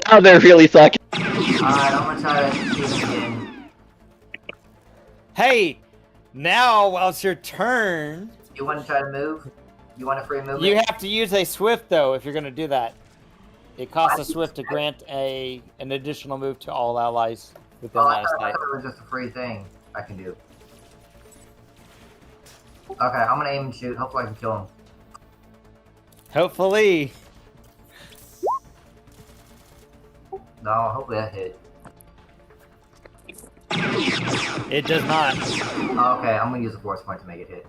Now they're really sucking. Alright, I'm gonna try to shoot him again. Hey! Now, while it's your turn, You want to try to move? You want a free move? you have to use a Swift, though, if you're going to do that. It costs a Swift to grant an additional move to all allies within I line of thought sight. it was just a free thing I can do. Okay, I'm gonna aim and shoot. Hopefully I can kill him. Hopefully. No, hopefully that hit. It does not. Okay, I'm gonna use a force point to make it hit.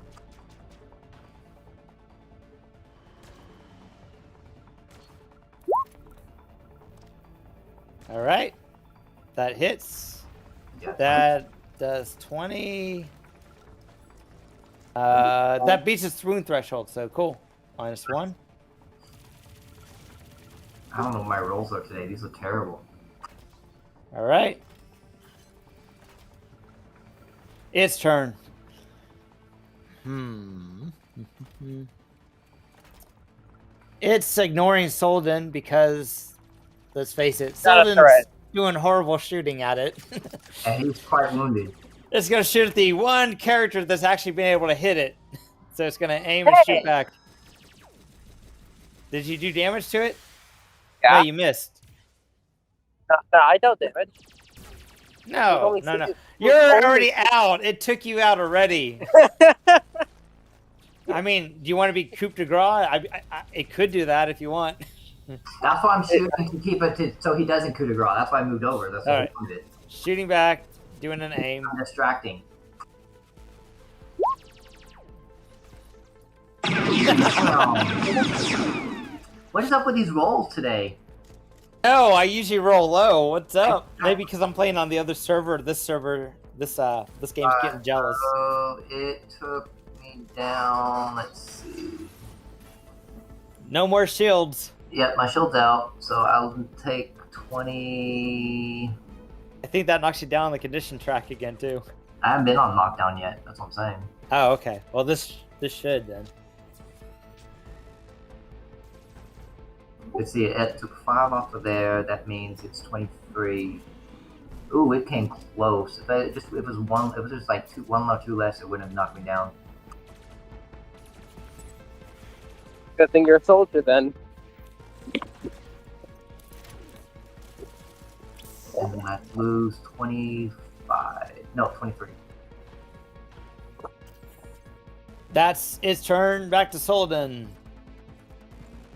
All right. That hits. Yeah. That does 20. That beats its wound threshold, so cool. -1. I don't know what my rolls are today. These look terrible. All right. Its turn. It's ignoring Solden because, let's face it, Not a Solden's threat. doing horrible shooting at it. And he's quite wounded. It's going to shoot at the one character that's actually been able to hit it. So it's going to aim and shoot back. Did you do damage to it? Yeah. No, you missed. No, I don't damage. No, Only no, no. two- You're only- already out. It took you out already. I mean, do you want to be coup de grace? It could do that if you want. That's why I'm shooting to keep it so he doesn't coup de grace. That's why I moved over. That's why Alright. I did. Shooting back, doing an aim. I'm distracting. What is up with these rolls today? No, I usually roll low. What's up? Maybe because I'm playing on the other server. This server, This game's getting jealous. So it took me down. Let's see. No more shields. Yep, my shield's out, so I'll take 20. I think that knocks you down on the condition track again too. I haven't been on knockdown yet. That's what I'm saying. Oh, okay. Well, this should then. Let's see. It took 5 off of there. That means it's 23. Ooh, it came close. If it was one, if it was just like one or two less, it wouldn't have knocked me down. Good thing you're a soldier then. And then I lose 25. No, 23. That's its turn. Back to Solden.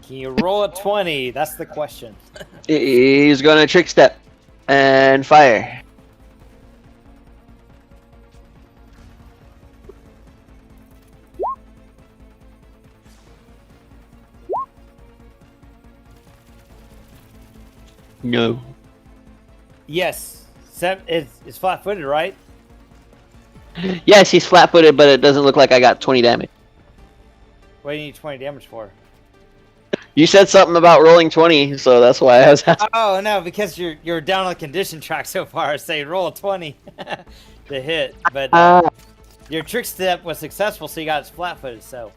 Can you roll a 20? That's the question. He's gonna trick step and fire. No. Yes. It's flat-footed, right? Yes, he's flat-footed, but it doesn't look like I got 20 damage. What do you need 20 damage for? You said something about rolling 20, so that's why I was asking. Oh no, because you're down on the condition track so far. I say roll a 20 to hit, but your trick step was successful, so you got it flat-footed. So.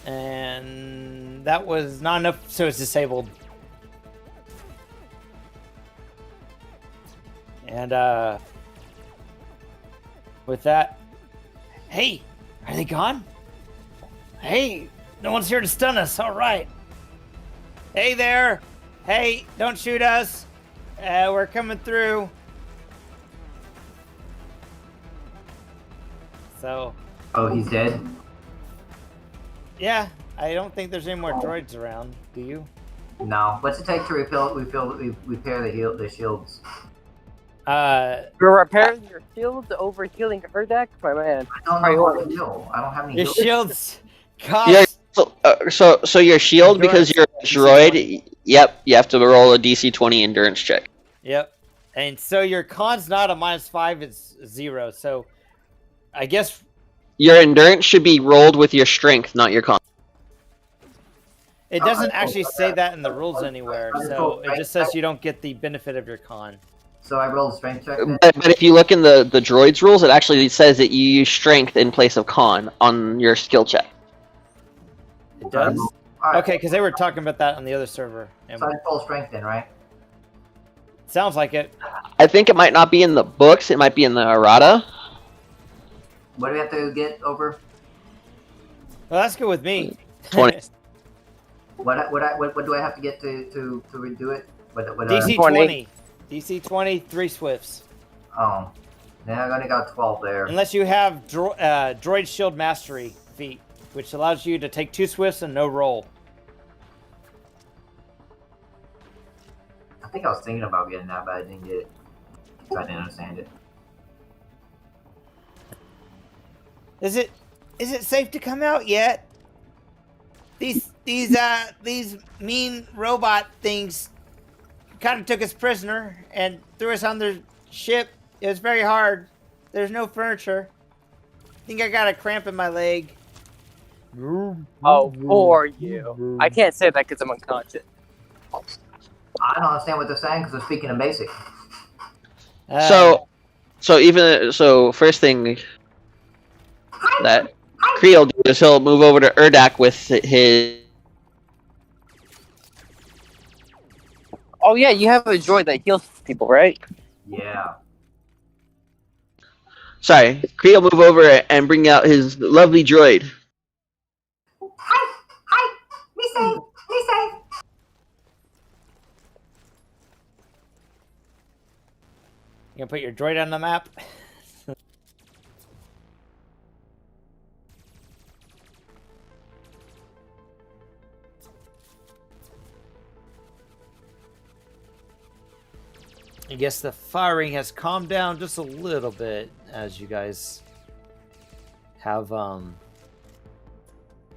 And that was not enough, so it's disabled. And with that, hey, are they gone? Hey, no one's here to stun us. All right. Hey there. Hey, don't shoot us. We're coming through. So. Oh, he's dead? Yeah, I don't think there's any more droids around. Do you? No. What's it take to repair the shields? You're repairing your shields over healing Erdak? My man. I don't know how to heal. I don't have any Your heals. shields cost. Yeah, so your shield, because you're a droid, yep, you have to roll a DC 20 endurance check. Yep. And so your con's not a -5, it's 0. So I guess Your endurance should be rolled with your strength, not your con. it doesn't actually say that in the rules anywhere. So it just says you don't get the benefit of your con. So I rolled a strength check then? But if you look in the droids rules, it actually says that you use strength in place of con on your skill check. It does? Alright. Okay, because they were talking about that on the other server. And So I roll strength then, right? sounds like it. I think it might not be in the books, it might be in the errata. What do we have to get over? Well, that's good with me. 20. What do I have to get to redo it? DC 20. DC 20, 3 swifts. Oh. Yeah, I only got 12 there. Unless you have Droid Shield Mastery feat, which allows you to take 2 swifts and no roll. I think I was thinking about getting that, but I didn't get it. I didn't understand it. Is it safe to come out yet? These mean robot things kind of took us prisoner and threw us on their ship. It was very hard. There's no furniture. I think I got a cramp in my leg. Oh, poor you. I can't say that because I'm unconscious. I don't understand what they're saying because they're speaking in basic. So first thing that Creel do is he'll move over to Erdak with his. Oh yeah, you have a droid that heals people, right? Yeah. Sorry, Creel move over and bring out his lovely droid. Hi! Me safe! Me safe! You gonna put your droid on the map? I guess the firing has calmed down just a little bit as you guys have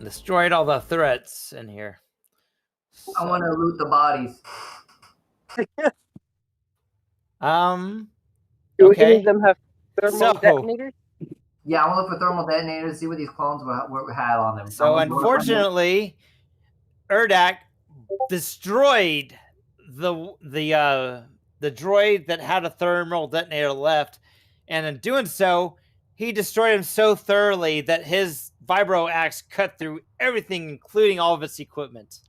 destroyed all the threats in here. I want to loot the bodies. Do Okay. any of them have thermal So- detonators? Yeah, I want to look for thermal detonators, see what these clones had on them. So unfortunately, Urdak destroyed the droid that had a thermal detonator left, and in doing so, he destroyed him so thoroughly that his vibro axe cut through everything, including all of its equipment.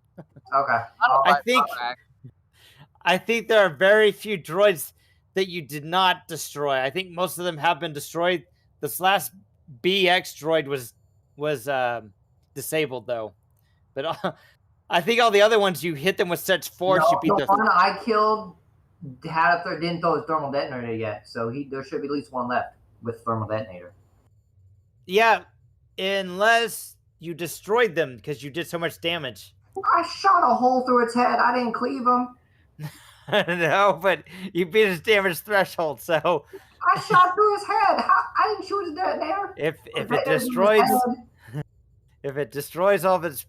Okay. I think there are very few droids that you did not destroy. I think most of them have been destroyed. This last BX droid was disabled though, but I think all the other ones you hit them with such force you beat the one I killed didn't throw his thermal detonator yet, so there should be at least one left with thermal detonator. Yeah, unless you destroyed them because you did so much damage. I shot a hole through its head. I didn't cleave him. No, but you beat his damage threshold, so I shot through his head. I didn't shoot his detonator. if it destroys all of its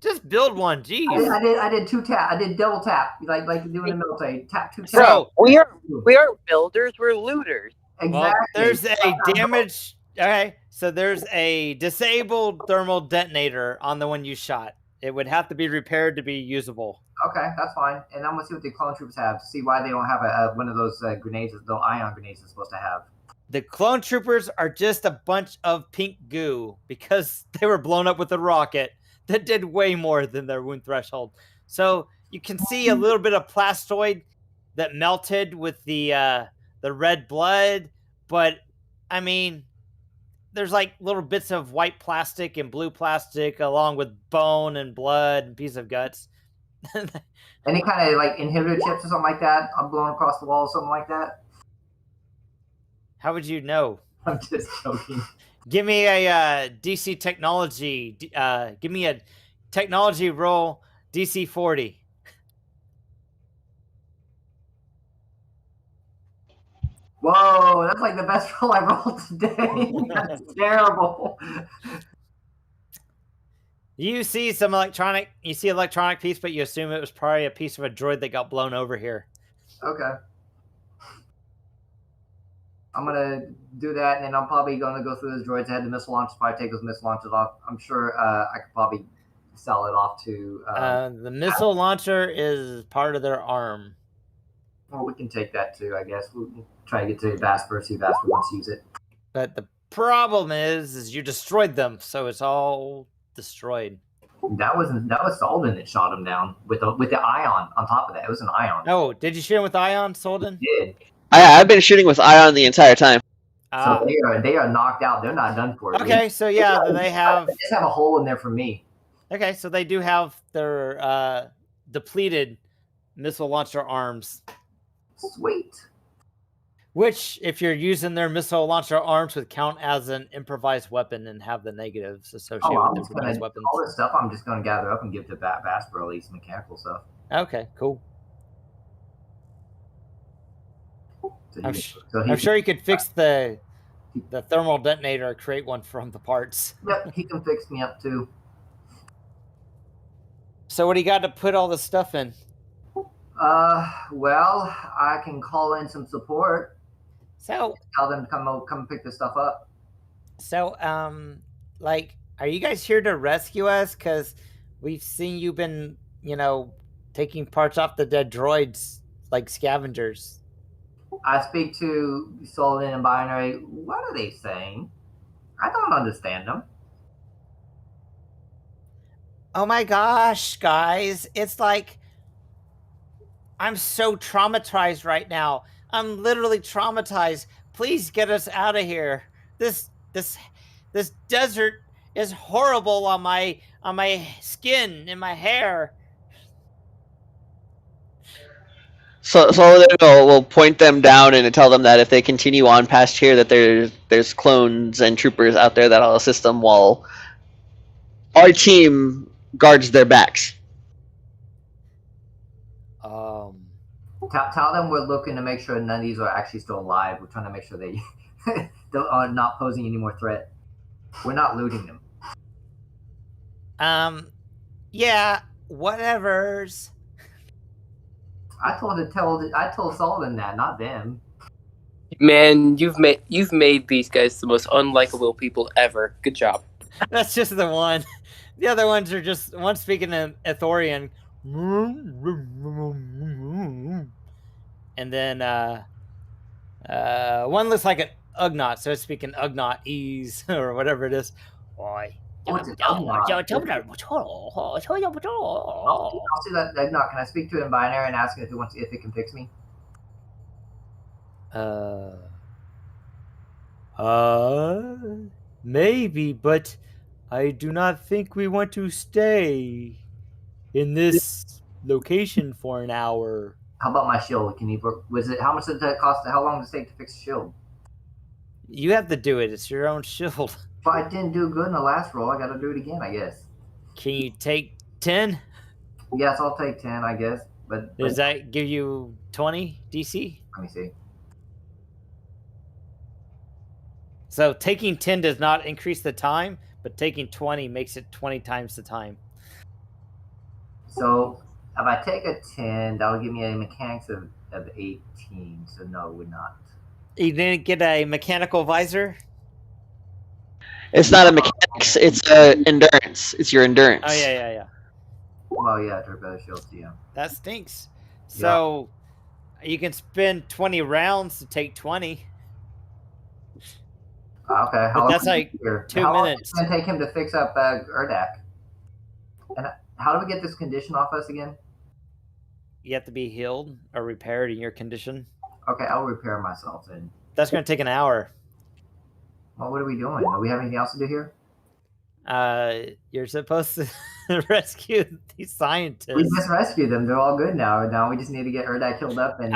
just build one. Jeez. I did two tap. I did double tap, like you do in the military. Tap two tap. So we are builders. We're looters. Exactly. Well, there's a damage. Okay, so there's a disabled thermal detonator on the one you shot. It would have to be repaired to be usable. Okay, that's fine. And I'm gonna see what the clone troopers have. See why they don't have one of those grenades, the ion grenades, they're supposed to have. The clone troopers are just a bunch of pink goo because they were blown up with a rocket that did way more than their wound threshold. So you can see a little bit of plastoid that melted with the red blood, but I mean, there's like little bits of white plastic and blue plastic along with bone and blood and piece of guts. Any kind of like inhibitor chips or something like that? I'm blown across the wall or something like that? How would you know? I'm just joking. Give me a DC technology. Give me a technology roll DC 40. Whoa, that's like the best roll I rolled today. That's terrible. You see some electronic piece, but you assume it was probably a piece of a droid that got blown over here. Okay. I'm gonna do that, and then I'm probably gonna go through those droids. I had the missile launchers. Probably take those missile launchers off. I'm sure I could probably sell it off to. The missile launcher is part of their arm. Well, we can take that too, I guess. We'll try to get to Vasper, see if Vasper wants to use it. But the problem is you destroyed them, so it's all destroyed. That was Solden that shot him down with the ion on top of that. It was an ion. Oh, did you shoot him with ion, Solden? Did. I've been shooting with ion the entire time. So they are knocked out. They're not done for. Okay, so yeah, they have. They just have a hole in there for me. Okay, so they do have their depleted missile launcher arms. Sweet. Which, if you're using their missile launcher arms, would count as an improvised weapon and have the negatives associated with improvised weapons. All this stuff I'm just going to gather up and give to Vasper, at least mechanical stuff. Okay, cool. So I'm sure you could fix the thermal detonator or create one from the parts. Yep, he can fix me up too. So what do you got to put all this stuff in? Well, I can call in some support. So tell them to come pick this stuff up. So, like, are you guys here to rescue us? Because we've seen you've been, taking parts off the dead droids like scavengers. I speak to Solden and Binary. What are they saying? I don't understand them. Oh my gosh, guys. It's like, I'm so traumatized right now. I'm literally traumatized. Please get us out of here. This desert is horrible on my skin and my hair. So we'll point them down and tell them that if they continue on past here, that there's clones and troopers out there that'll assist them while our team guards their backs. Tell them we're looking to make sure none of these are actually still alive. We're trying to make sure they are not posing any more threat. We're not looting them. Yeah. whatevers. I told Sullivan that, not them. Man, you've made these guys the most unlikable people ever. Good job. That's just the one. The other ones are just one speaking in Ithorian. And then one looks like an Ugnaught, so it's speaking Ugnaught ease or whatever it is. Oi. What's it? I'll see that eggnog. Can I speak to it in binary and ask it if it can fix me? Maybe, but I do not think we want to stay in this location for an hour. How about my shield? Can you? How much did that cost? How long does it take to fix the shield? You have to do it. It's your own shield. If I didn't do good in the last roll, I got to do it again, I guess. Can you take 10? Yes, I'll take 10, I guess. But Does that give you 20 DC? let me see. So taking 10 does not increase the time, but taking 20 makes it 20 times the time. So if I take a 10, that'll give me a mechanics of 18. So no, it would not. You didn't get a mechanical visor? It's not a mechanics. It's endurance. It's your endurance. Oh, yeah. Well, yeah, torpedo shields, yeah. That stinks. So you can spend 20 rounds to take 20. Okay. But that's like 2 minutes. How long minutes. is it going to take him to fix up Urdak? And how do we get this condition off us again? You have to be healed or repaired in your condition. Okay, I'll repair myself then. That's going to take an hour. Well, what are we doing? Do we have anything else to do here? You're supposed to rescue these scientists. We just rescued them. They're all good now. Now we just need to get Urdak killed up. And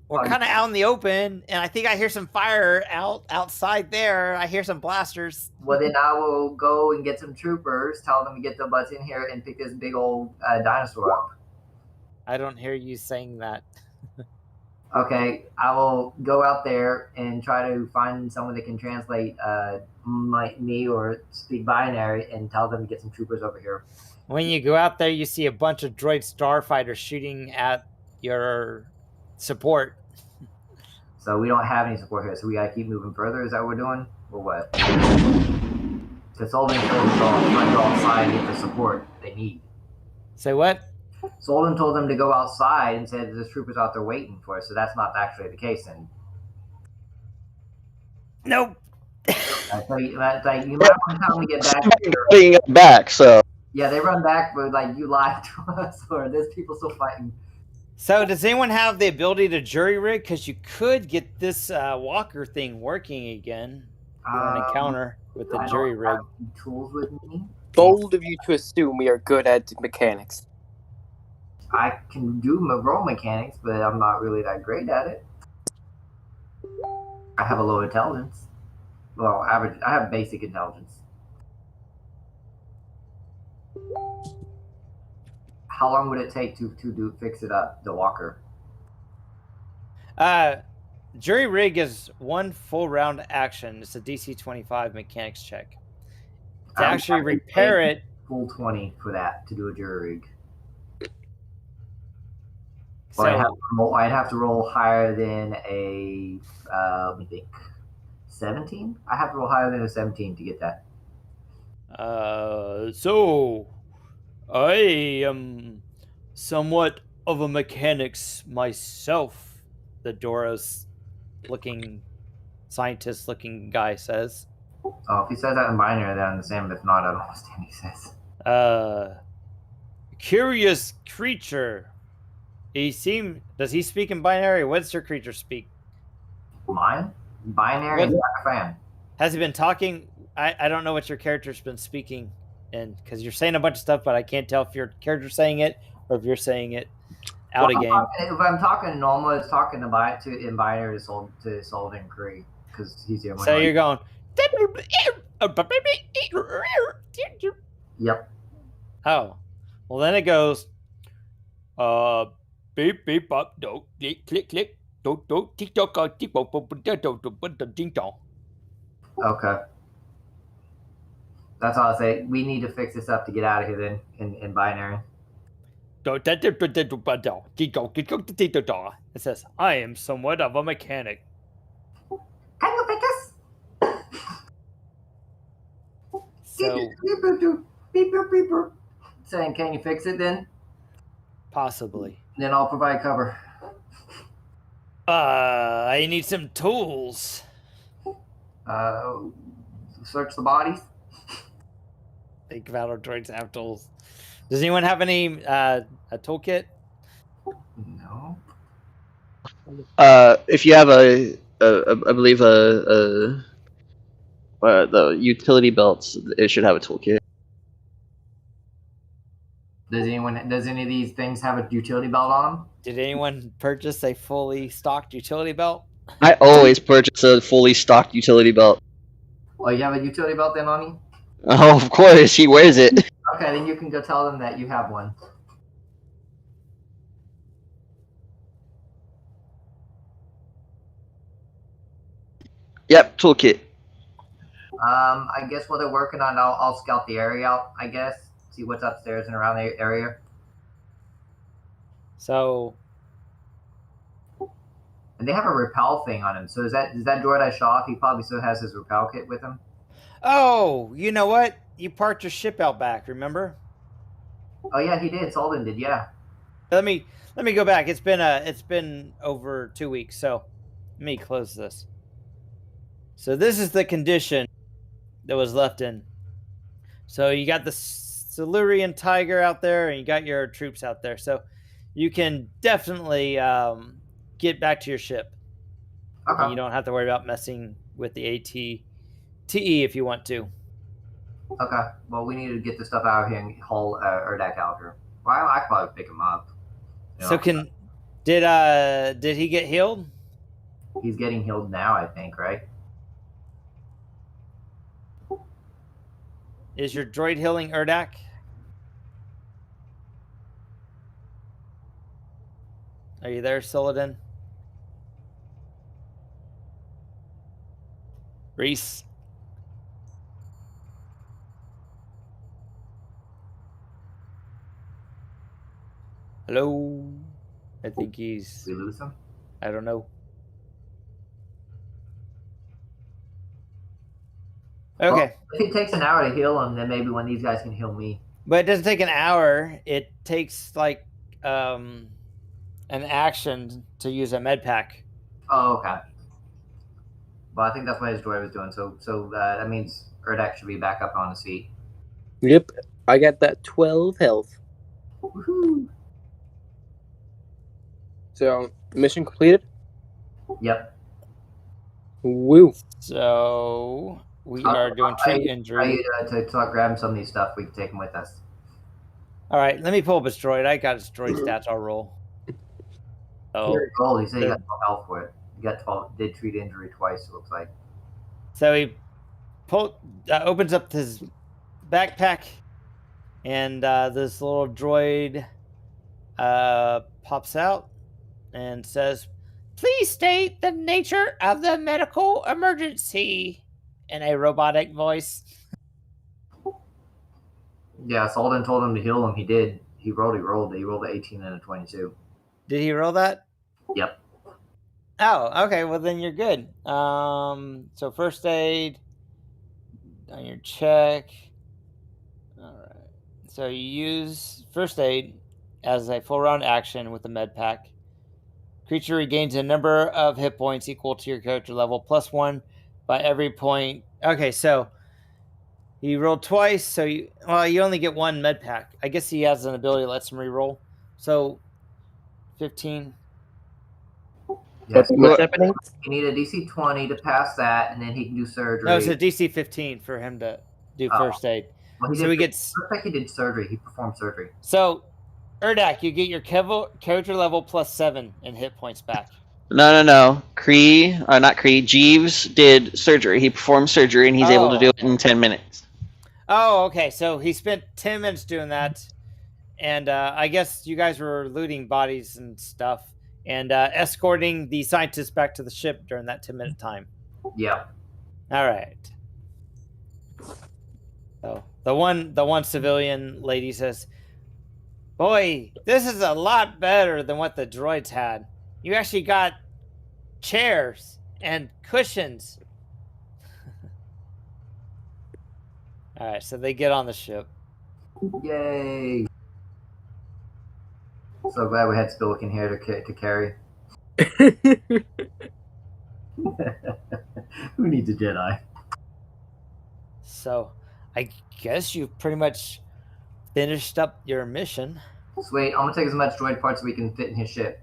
we're kind of out in the open, and I think I hear some fire outside there. I hear some blasters. Well, then I will go and get some troopers, tell them to get their butts in here and pick this big old dinosaur up. I don't hear you saying that. Okay, I will go out there and try to find someone that can translate me or speak binary and tell them to get some troopers over here. When you go out there, you see a bunch of droid starfighters shooting at your support. So we don't have any support here, so we gotta keep moving further. Is that what we're doing? Or what? Because Solden told them to go outside and get the support they need. Say what? Solden told them to go outside and said there's troopers out there waiting for us, so that's not actually the case then. Nope. So you might want to tell them to get back here. Being back, so. Yeah, they run back, but like you lied to us, or there's people still fighting. So does anyone have the ability to jury rig? Because you could get this walker thing working again on an encounter with the jury rig. Tools with me. Bold of you to assume we are good at mechanics. I can do my roll mechanics, but I'm not really that great at it. I have a low intelligence. Well, average. I have basic intelligence. How long would it take to fix it up, the walker? Jury rig is one full round action. It's a DC 25 mechanics check. To actually repair it, full 20 for that to do a jury rig. So I'd have to roll higher than a, let me think, 17? I have to roll higher than a 17 to get that. So I am somewhat of a mechanics myself, the Doros looking scientist looking guy says. Oh, if he says that in binary, then I understand, but if not, I don't understand what he says. Curious creature. Does he speak in binary? What does your creature speak? Mine? Binary is not a fan. Has he been talking? I don't know what your character's been speaking in, because you're saying a bunch of stuff, but I can't tell if your character's saying it or if you're saying it out of game. If I'm talking normal, it's talking in binary to Solden Cree, because he's the only one. So you're going. Yep. Oh, well then it goes. Beep beep up do click click click do tick tock tick ding dong. Okay. That's all I'll say. We need to fix this up to get out of here then in binary. It says, I am somewhat of a mechanic. Can you fix us? So, Saying, can you fix it then? possibly. Then I'll provide cover. I need some tools. Search the bodies. Think battle droids have tools. Does anyone have any a toolkit? No. If you have I believe the utility belts, it should have a toolkit. Does any of these things have a utility belt on them? Did anyone purchase a fully stocked utility belt? I always purchase a fully stocked utility belt. Oh, you have a utility belt then on you? Oh, of course, he wears it. Okay, then you can go tell them that you have one. Yep, toolkit. I guess while they're working on it, I'll scout the area out, I guess. See what's upstairs and around the area. So, And they have a repel thing on him. So is that droid I shot off? He probably still has his repel kit with him. oh, you know what? You parked your ship out back, remember? Oh yeah, he did. Solden did, yeah. Let me go back. It's been over 2 weeks, so let me close this. So this is the condition that was left in. So you got the Silurian Tiger out there, and you got your troops out there. So you can definitely get back to your ship. Okay. And you don't have to worry about messing with the AT-TE if you want to. Okay. Well, we need to get the stuff out of here and haul Urdak out here. Well, I could probably pick him up. You So know? did he get healed? He's getting healed now, I think, right? Is your droid healing Urdak? Are you there, Soladin? Reese? Hello? I think he's... Did we lose him? I don't know. Okay. Well, if it takes an hour to heal him, then maybe when these guys can heal me. But it doesn't take an hour. It takes like an action to use a med pack. Oh, okay. Well, I think that's what his droid was doing. So that means Urdak should be back up on his feet. Yep, I got that 12 health. Woohoo! So, mission completed? Yep. Woo. So we are doing treat injury. To grab some of these stuff. We can take them with us. All right, let me pull up his droid. I got his droid stats. I'll roll. Oh, Gold. He said he got 12 health for it. He got 12. Did treat injury twice. It looks like. so he opens up his backpack, and this little droid pops out and says, "Please state the nature of the medical emergency," in a robotic voice. Yeah, Solden told him to heal him. He did. He rolled. He rolled an 18 and a 22. Did he roll that? Yep. Oh, okay. Well, then you're good. So first aid on your check. All right. So you use first aid as a full round action with the med pack. Creature regains a number of hit points equal to your character level +1 by every point. Okay, so he rolled twice, so you only get one med pack. I guess he has an ability that lets him reroll. So 15. Yes. What's happening? You need a DC 20 to pass that, and then he can do surgery. No, it's a DC 15 for him to do first aid. Well, So he gets. Looks like he did surgery. He performed surgery. So, Urdak, you get your character level +7 in hit points back. No. Not Kree. Jeeves did surgery. He performed surgery, and he's able to do it in 10 minutes. Oh, okay. So he spent 10 minutes doing that, and I guess you guys were looting bodies and stuff, and escorting the scientists back to the ship during that 10-minute time. Yeah. All right. So the one civilian lady says, Boy, this is a lot better than what the droids had. You actually got chairs and cushions. All right, so they get on the ship. Yay! So glad we had Spillikin here to carry. Who needs a Jedi? So, I guess you've pretty much finished up your mission. Sweet, I'm gonna take as much droid parts as we can fit in his ship.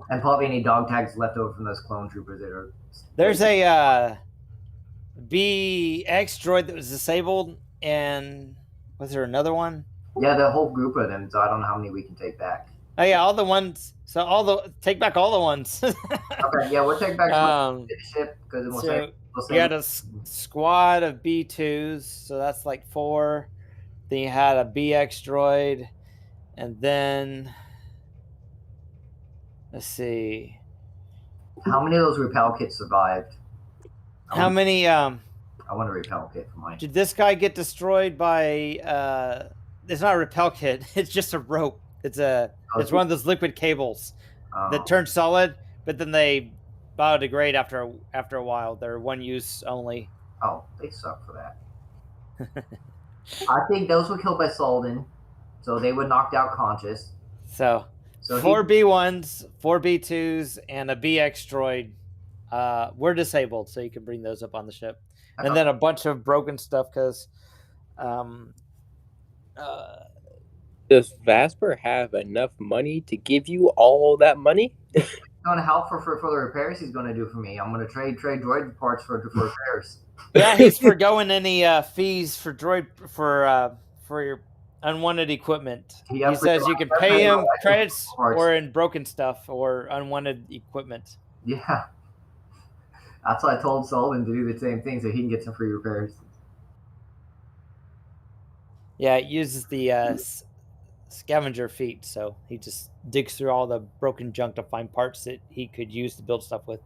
And probably any dog tags left over from those clone troopers that are... There's a BX droid that was disabled, and was there another one? Yeah, the whole group of them, so I don't know how many we can take back. Oh yeah, all the ones. So take back all the ones. Okay, yeah, we'll take back the ship because we'll so we'll you had a squad of B2s, so that's like 4. Then you had a BX droid, and then let's see. How many of those repel kits survived? How many? I want a repel kit for mine. Did this guy get destroyed by? It's not a repel kit. It's just a rope. It's one of those liquid cables that turn solid, but then they biodegrade after a while. They're one use only. Oh, they suck for that. I think those were killed by Solden, so they were knocked out conscious. So 4 B1s, 4 B2s, and a BX droid were disabled, so you can bring those up on the ship. And then a bunch of broken stuff because does Vasper have enough money to give you all that money? Going to help for the repairs he's going to do for me. I'm going to trade droid parts for repairs. Yeah, he's forgoing any fees for droid for your unwanted equipment. He says you can pay him credits or in broken stuff or unwanted equipment. Yeah, that's why I told Sullivan to do the same thing so he can get some free repairs. Yeah, it uses the scavenger feat, so he just digs through all the broken junk to find parts that he could use to build stuff with.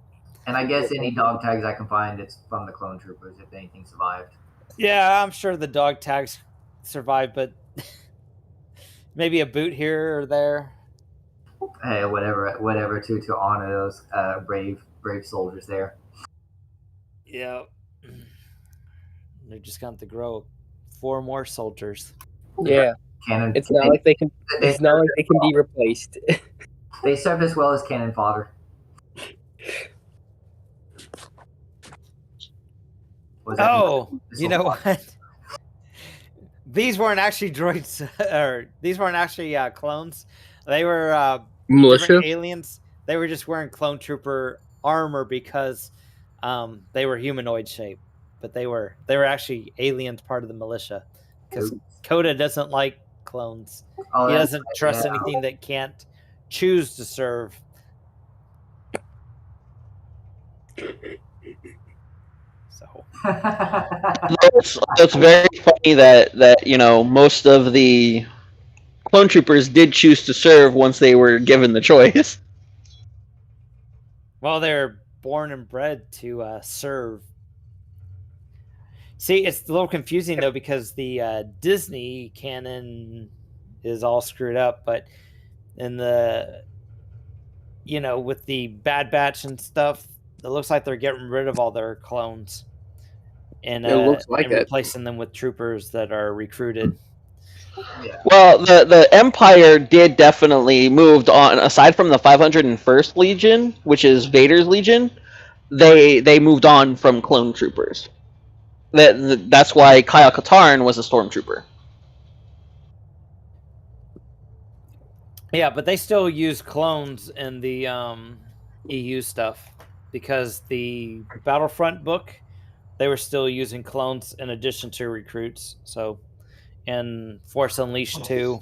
And I guess any dog tags I can find, it's from the clone troopers if anything survived. Yeah, I'm sure the dog tags survived, but maybe a boot here or there. Hey, whatever to honor those brave soldiers there. Yeah, they're just going to grow 4 more soldiers. Yeah, cannon. It's not like they can. It's not like they can be replaced. They serve as well as cannon fodder. You know what? These weren't actually droids, or these weren't actually clones. They were militia aliens. They were just wearing clone trooper armor because they were humanoid shaped, but they were actually aliens, part of the militia. Because Coda doesn't like clones. He doesn't trust anything that can't choose to serve. So it's very funny that most of the clone troopers did choose to serve once they were given the choice. Well, they're born and bred to serve. See, it's a little confusing though because the Disney canon is all screwed up, but in the with the Bad Batch and stuff, it looks like they're getting rid of all their clones and replacing them with troopers that are recruited. Yeah. Well, the Empire did definitely moved on. Aside from the 501st Legion, which is Vader's Legion, they moved on from clone troopers. That's why Kyle Katarn was a stormtrooper. Yeah, but they still use clones in the EU stuff because the Battlefront book, they were still using clones in addition to recruits. So, in Force Unleashed 2.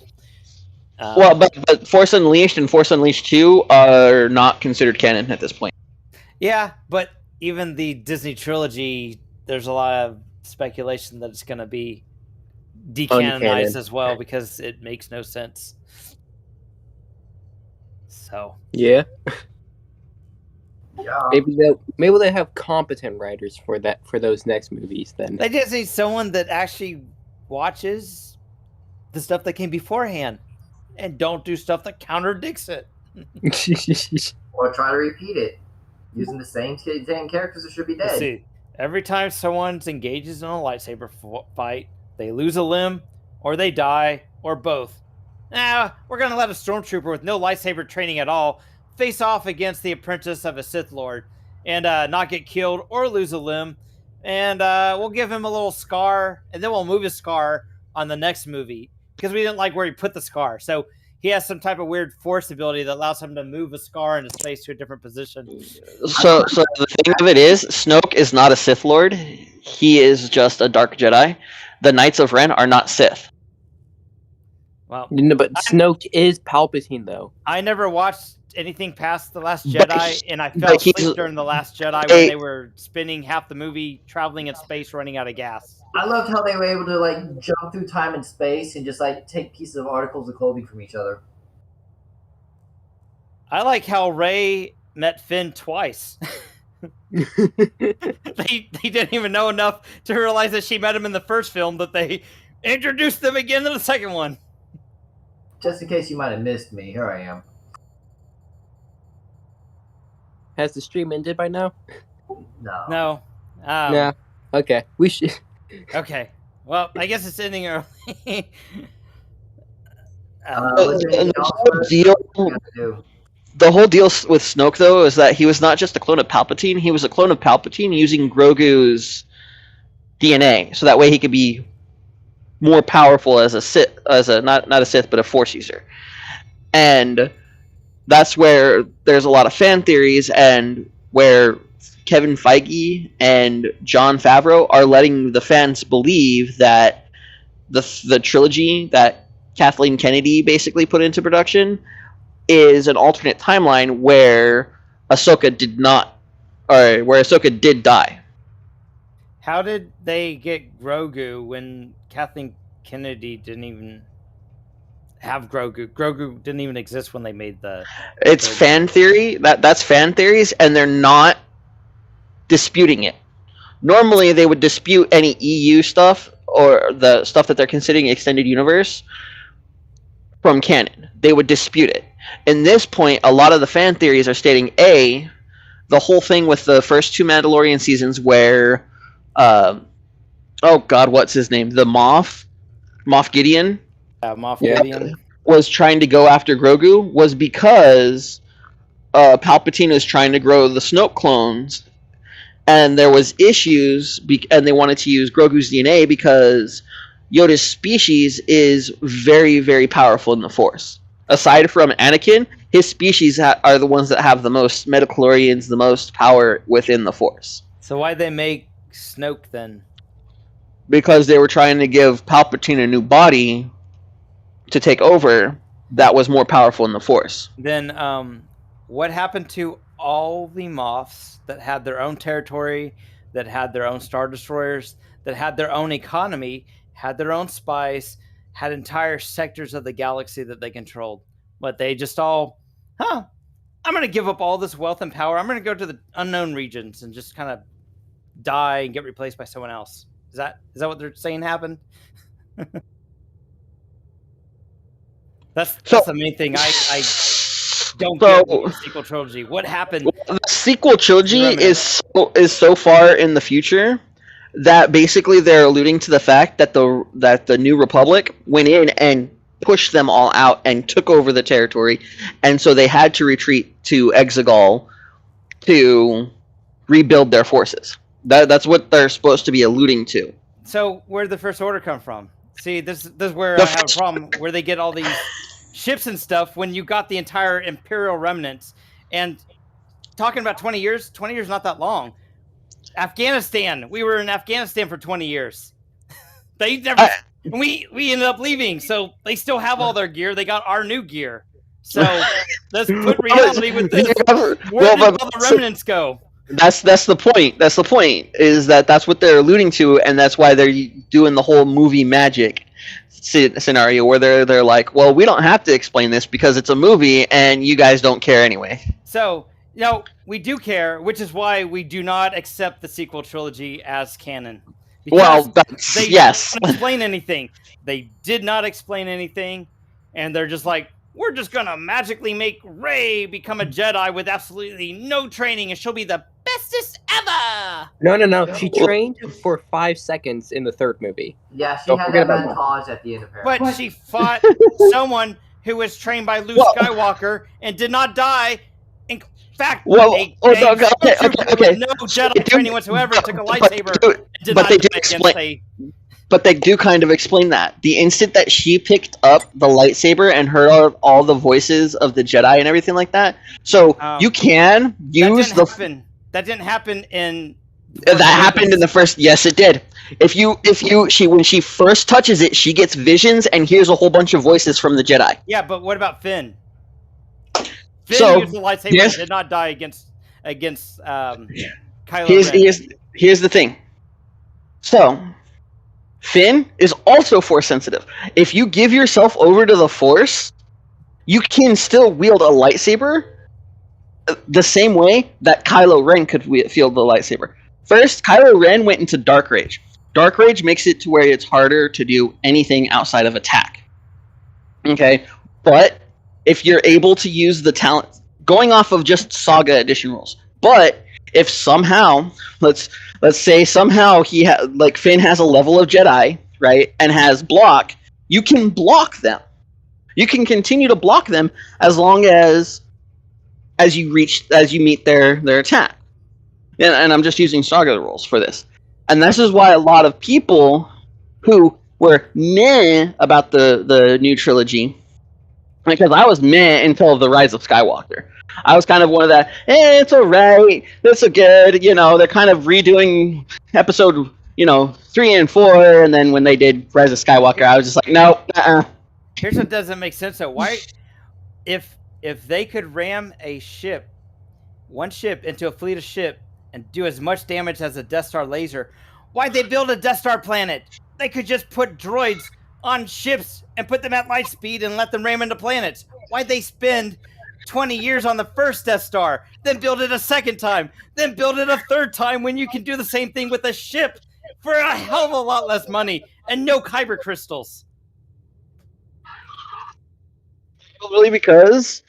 Well, but Force Unleashed and Force Unleashed 2 are not considered canon at this point. Yeah, but even the Disney trilogy, there's a lot of speculation that it's going to be decanonized as well because it makes no sense. So yeah, yeah. Maybe they have competent writers for those next movies. Then they just need someone that actually watches the stuff that came beforehand, and don't do stuff that contradicts it. Or try to repeat it using the same characters that should be Let's dead. see. Every time someone engages in a lightsaber fight, they lose a limb, or they die, or both. We're going to let a stormtrooper with no lightsaber training at all face off against the apprentice of a Sith Lord and not get killed or lose a limb. And we'll give him a little scar, and then we'll move his scar on the next movie because we didn't like where he put the scar. So he has some type of weird force ability that allows him to move a scar into space to a different position. So the thing of it is, Snoke is not a Sith Lord. He is just a Dark Jedi. The Knights of Ren are not Sith. Well, No, but Snoke is Palpatine, though. I never watched anything past The Last Jedi, and I fell but he's- asleep during The Last Jedi when they were spending half the movie traveling in space, running out of gas. I loved how they were able to like jump through time and space and just like take pieces of articles of clothing from each other. I like how Rey met Finn twice. They didn't even know enough to realize that she met him in the first film that they introduced them again in the second one. Just in case you might have missed me, here I am. Has the stream ended by now? No. No. Yeah. Okay. We should. Okay. Well, I guess it's ending early. Was there anything else first? We have to do? The whole deal with Snoke, though, is that he was not just a clone of Palpatine. He was a clone of Palpatine using Grogu's DNA, so that way he could be more powerful as a Sith, not a Sith, but a Force user. And that's where there's a lot of fan theories, and where Kevin Feige and Jon Favreau are letting the fans believe that the trilogy that Kathleen Kennedy basically put into production is an alternate timeline where Ahsoka did die. How did they get Grogu when Kathleen Kennedy didn't even have Grogu? Grogu didn't even exist when they made the... It's fan theory. That's fan theories, and they're not disputing it. Normally, they would dispute any EU stuff or the stuff that they're considering extended universe from canon. They would dispute it. In this point, a lot of the fan theories are stating the whole thing with the first two Mandalorian seasons where what's his name? The Moff Gideon Moff Gideon. was trying to go after Grogu was because Palpatine was trying to grow the Snoke clones, and there was issues, and they wanted to use Grogu's DNA because Yoda's species is very, very powerful in the Force. Aside from Anakin, his species are the ones that have the most midichlorians, the most power within the Force. So why'd they make Snoke then? Because they were trying to give Palpatine a new body to take over that was more powerful in the Force. Then what happened to all the Moffs that had their own territory, that had their own Star Destroyers, that had their own economy, had their own spies, had entire sectors of the galaxy that they controlled? But they just all, I'm going to give up all this wealth and power. I'm going to go to the unknown regions and just kind of die and get replaced by someone else. Is that what they're saying happened? That's the main thing. I don't get the sequel trilogy. What happened? The sequel trilogy is so far in the future that basically they're alluding to the fact that the New Republic went in and pushed them all out and took over the territory, and so they had to retreat to Exegol to rebuild their forces. That's what they're supposed to be alluding to. So where did the First Order come from? See, this is where I have a problem, where they get all these ships and stuff when you got the entire Imperial remnants. And talking about 20 years not that long. Afghanistan, we were in Afghanistan for 20 years. They never, we ended up leaving, so they still have all their gear. They got our new gear. So let's put reality with this. Where did all the remnants go? That's the point. That's the point, is that's what they're alluding to, and that's why they're doing the whole movie magic scenario where they're like, well, we don't have to explain this because it's a movie and you guys don't care anyway. So, no, we do care, which is why we do not accept the sequel trilogy as canon. Because that's they yes. didn't explain anything. They did not explain anything, and they're just like, we're just gonna magically make Rey become a Jedi with absolutely no training, and she'll be the bestest ever. No. She trained for 5 seconds in the third movie. Yeah, she Don't had forget that about that. montage at the end of her. But she fought someone who was trained by Luke Well- Skywalker and did not die. In fact, Well, a okay, stormtrooper okay. with no Jedi They do- training whatsoever took a but- lightsaber and did but not they die do against explain- a... But they do kind of explain that. The instant that she picked up the lightsaber and heard all the voices of the Jedi and everything like that, so you can use That didn't happen in... That happened in the first. Yes, it did. When she first touches it, she gets visions and hears a whole bunch of voices from the Jedi. Yeah, but what about Finn? Finn So, used the lightsaber yes. and did not die against Kylo Ren. Here's the thing. So, Finn is also Force sensitive. If you give yourself over to the Force, you can still wield a lightsaber the same way that Kylo Ren could wield the lightsaber. First, Kylo Ren went into Dark Rage. Dark Rage makes it to where it's harder to do anything outside of attack. Okay? But if you're able to use the talent, going off of just Saga Edition rules, but if somehow, let's say somehow Finn has a level of Jedi, right, and has block, you can block them. You can continue to block them as long as you meet their attack. And I'm just using Saga rules for this. And this is why a lot of people who were meh about the new trilogy, because I was meh until The Rise of Skywalker. I was kind of one of that, it's alright, it's so good, they're kind of redoing episode, 3 and 4, and then when they did Rise of Skywalker, I was just like, no, Here's what doesn't make sense though. Why, if they could ram one ship into a fleet of ship and do as much damage as a Death Star laser, why'd they build a Death Star planet? They could just put droids on ships and put them at light speed and let them ram into planets. Why'd they spend 20 years on the first Death Star, then build it a second time, then build it a third time when you can do the same thing with a ship for a hell of a lot less money and no kyber crystals? Probably because...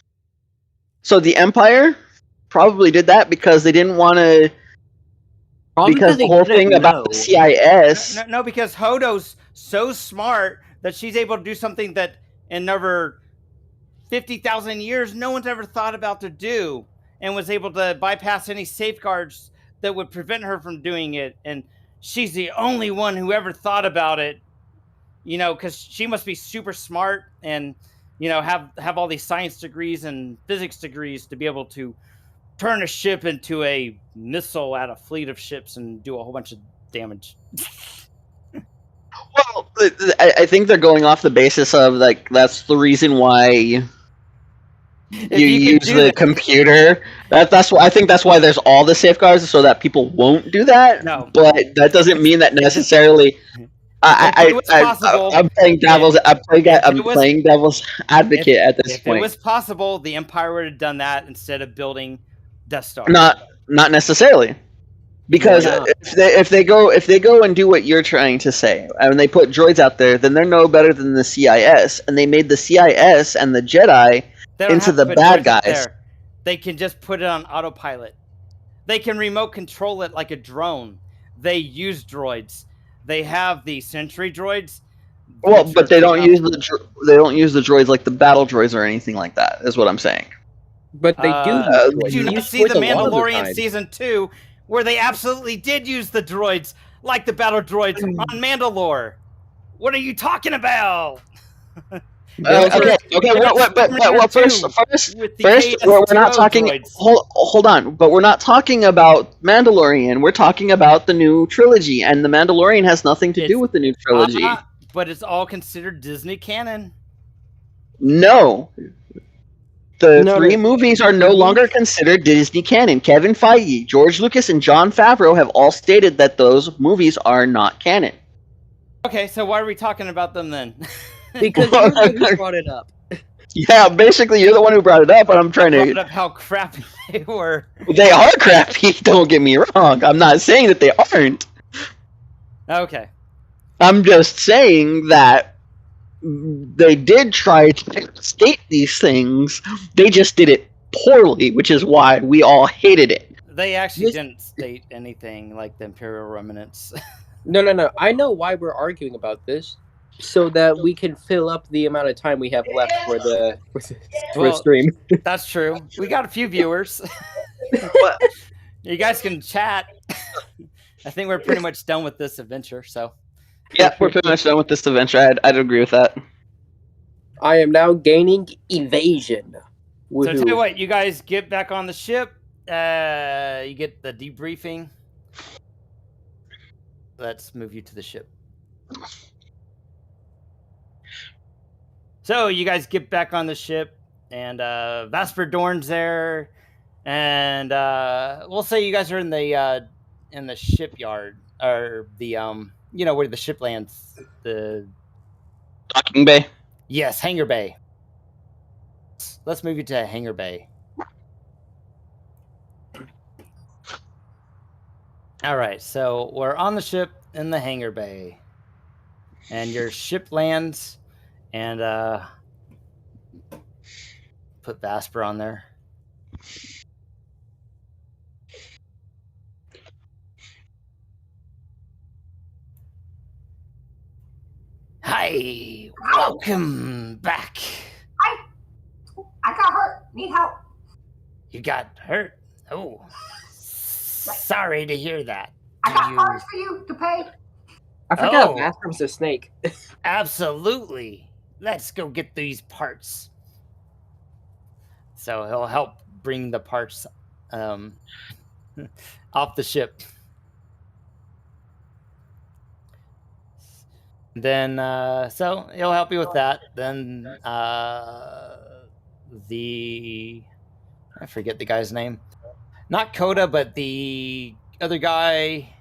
So the Empire probably did that because they didn't want to... Because the whole thing about the CIS... No, because Hodo's so smart that she's able to do something that in over 50,000 years no one's ever thought about to do, and was able to bypass any safeguards that would prevent her from doing it. And she's the only one who ever thought about it, because she must be super smart and, have all these science degrees and physics degrees to be able to turn a ship into a missile at a fleet of ships and do a whole bunch of damage. Well, I think they're going off the basis of, that's the reason why you use the computer. That's why I think that's why there's all the safeguards, so that people won't do that. No. But that doesn't mean that necessarily... I'm playing devil's advocate at this point. If it was possible, the Empire would have done that instead of building Death Star. Not necessarily, because if they go and do what you're trying to say, and they put droids out there, then they're no better than the CIS, and they made the CIS and the Jedi into the bad guys. They can just put it on autopilot. They can remote control it like a drone. They use droids. They have the sentry droids. Well, but they don't use the droids like the battle droids or anything like that. Is what I'm saying. But they do. Did you not see the Mandalorian season 2, where they absolutely did use the droids like the battle droids on Mandalore? What are you talking about? Okay. Well, first, we're not talking. Hold on, but we're not talking about Mandalorian. We're talking about the new trilogy, and the Mandalorian has nothing to do with the new trilogy. But it's all considered Disney canon. No. Three movies are no longer considered Disney canon. Kevin Feige, George Lucas, and Jon Favreau have all stated that those movies are not canon. Okay, so why are we talking about them then? Because you're the one who brought it up. Yeah, basically you're the one who brought it up, but I'm trying to... brought up how crappy they were. They are crappy, don't get me wrong. I'm not saying that they aren't. Okay. I'm just saying that they did try to state these things. They just did it poorly, which is why we all hated it. They actually This- didn't state anything like the Imperial remnants. No. I know why we're arguing about this, so that we can fill up the amount of time we have left for the Well, stream. That's true. We got a few viewers. But You guys can chat. I think we're pretty much done with this adventure. So yeah, we're pretty much done with this adventure. I'd agree with that. I am now gaining evasion. So tell you Woohoo. what, you guys get back on the ship. You get the debriefing. Let's move you to the ship. So you guys get back on the ship, and Vasper Dorn's there, and we'll say you guys are in the shipyard, or the where the ship lands. The Docking Bay. Yes, Hangar Bay. Let's move you to Hangar Bay. All right, so we're on the ship in the Hangar Bay, and your ship lands, and put Vasper on there. Hi, welcome back. I got hurt. Need help. You got hurt? Oh, sorry to hear that. I got parts for you to pay. I forgot Oh. Master was a snake. Absolutely. Let's go get these parts. So he'll help bring the parts off the ship. Then, so he'll help you with that. Then, I forget the guy's name. Not Coda, but the other guy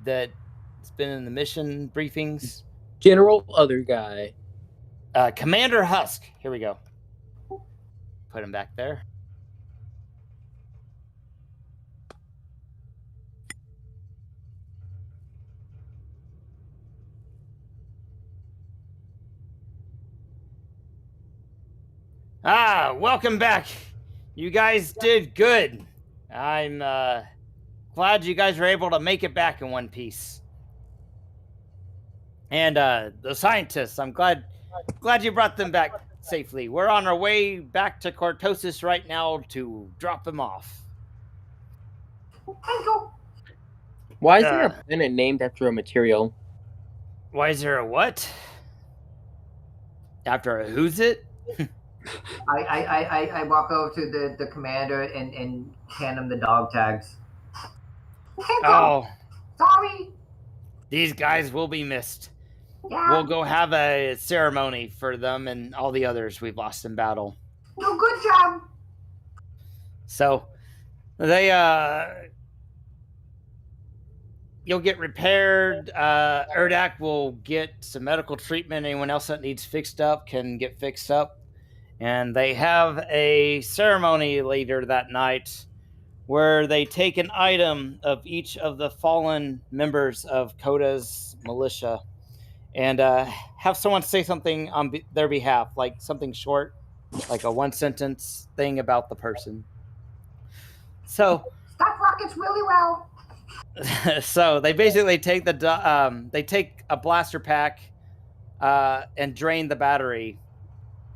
that's been in the mission briefings. General other guy. Commander Husk. Here we go. Put him back there. Welcome back. You guys did good. I'm glad you guys were able to make it back in one piece. And the scientists, I'm glad you brought them back safely. We're on our way back to Cortosis right now to drop them off. Thank you. Why is there a planet named after a material? Why is there a what? After a who's it? I walk over to the commander and hand him the dog tags. Thank you. Oh, Sorry. these guys will be missed. Yeah. We'll go have a ceremony for them and all the others we've lost in battle. Do good job. So they you'll get repaired. Erdak will get some medical treatment. Anyone else that needs fixed up can get fixed up. And they have a ceremony later that night where they take an item of each of the fallen members of Coda's militia and have someone say something on their behalf, like something short, like a one-sentence thing about the person. So, Stop rockets really well. so they basically take they take a blaster pack and drain the battery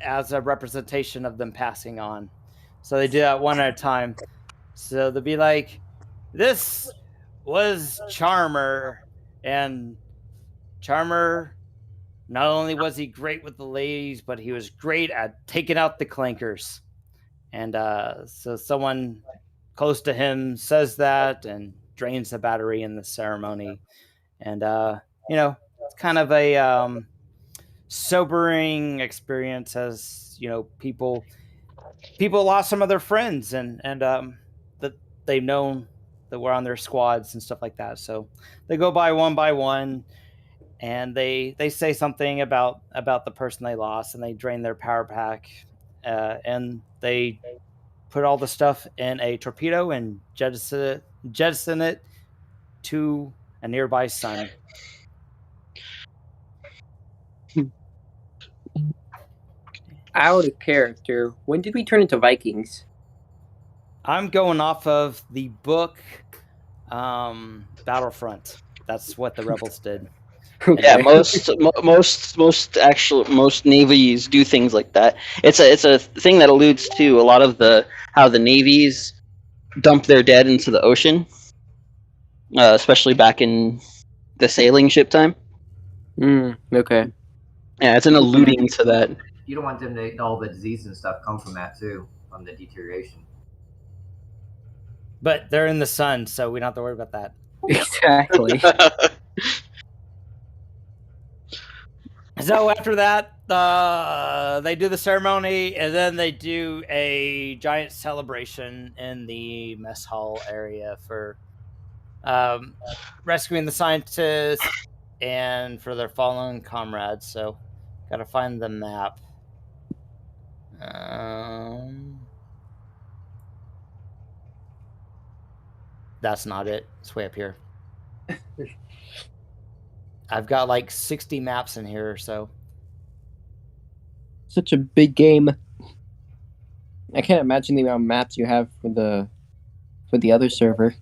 as a representation of them passing on. So they do that one at a time. So they'll be like, this was Charmer, and Charmer, not only was he great with the ladies, but he was great at taking out the clankers. And so someone close to him says that and drains the battery in the ceremony. And, it's kind of a sobering experience as, people lost some of their friends and that they've known that were on their squads and stuff like that. So they go by one, and they say something about the person they lost, and they drain their power pack, and they put all the stuff in a torpedo and jettison it to a nearby sun. Out of character. When did we turn into Vikings? I'm going off of the book Battlefront. That's what the rebels did. Yeah, most navies do things like that. It's a thing that alludes to a lot of how the navies dump their dead into the ocean, especially back in the sailing ship time. Okay. Yeah, it's an alluding to that. You don't want them to all the disease and stuff come from that too, from the deterioration. But they're in the sun, so we don't have to worry about that. Exactly. So after that, they do the ceremony, and then they do a giant celebration in the mess hall area for rescuing the scientists and for their fallen comrades. So, gotta find the map. That's not it. It's way up here. I've got like 60 maps in here or so. Such a big game. I can't imagine the amount of maps you have for the other server.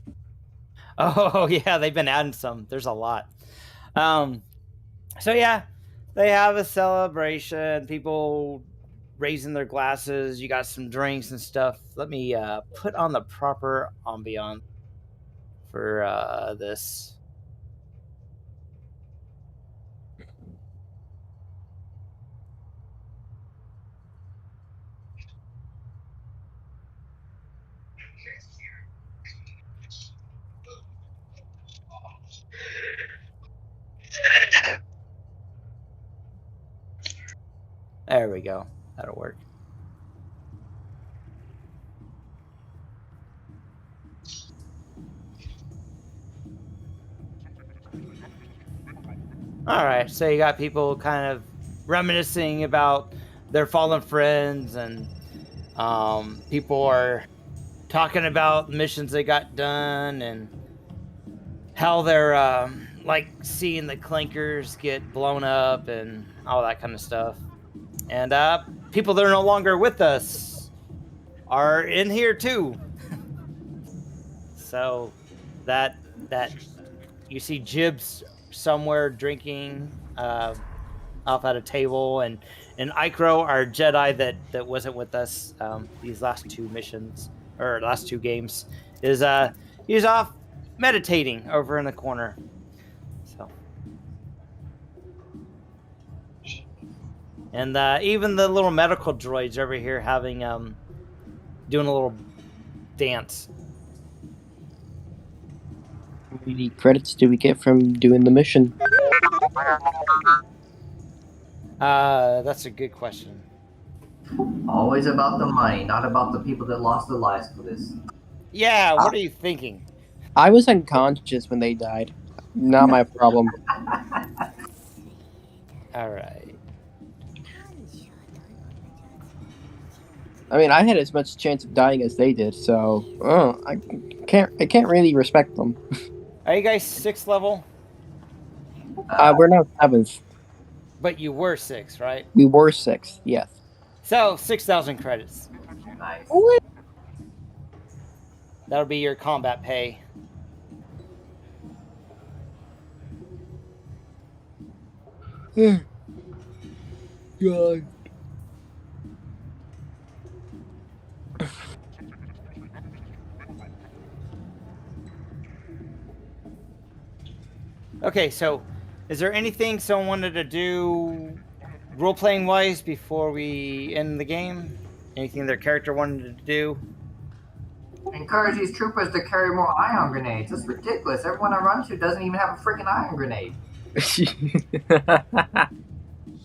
Oh yeah, they've been adding some. There's a lot. So yeah, they have a celebration. People raising their glasses. You got some drinks and stuff. Let me put on the proper ambiance for this. There we go. That'll work. All right, so you got people kind of reminiscing about their fallen friends, and people are talking about missions they got done and how they're like seeing the clankers get blown up and all that kind of stuff. And people that are no longer with us are in here too. So that you see Jibs somewhere drinking off at a table, and Ikro, our Jedi that wasn't with us these last two missions or last two games, is he's off meditating over in the corner. So, and even the little medical droids over here having doing a little dance. How many credits do we get from doing the mission? That's a good question. Always about the money, not about the people that lost their lives for this. Yeah, what are you thinking? I was unconscious when they died. Not my problem. All right. I mean, I had as much chance of dying as they did, so I can't really respect them. Are you guys 6th level? We're now 7th. But you were 6, right? We were 6th, yes. So 6,000 credits. Nice. That'll be your combat pay. God. Okay, so is there anything someone wanted to do role-playing wise before we end the game? Anything their character wanted to do? Encourage these troopers to carry more ion grenades. That's ridiculous. Everyone I run to doesn't even have a freaking ion grenade.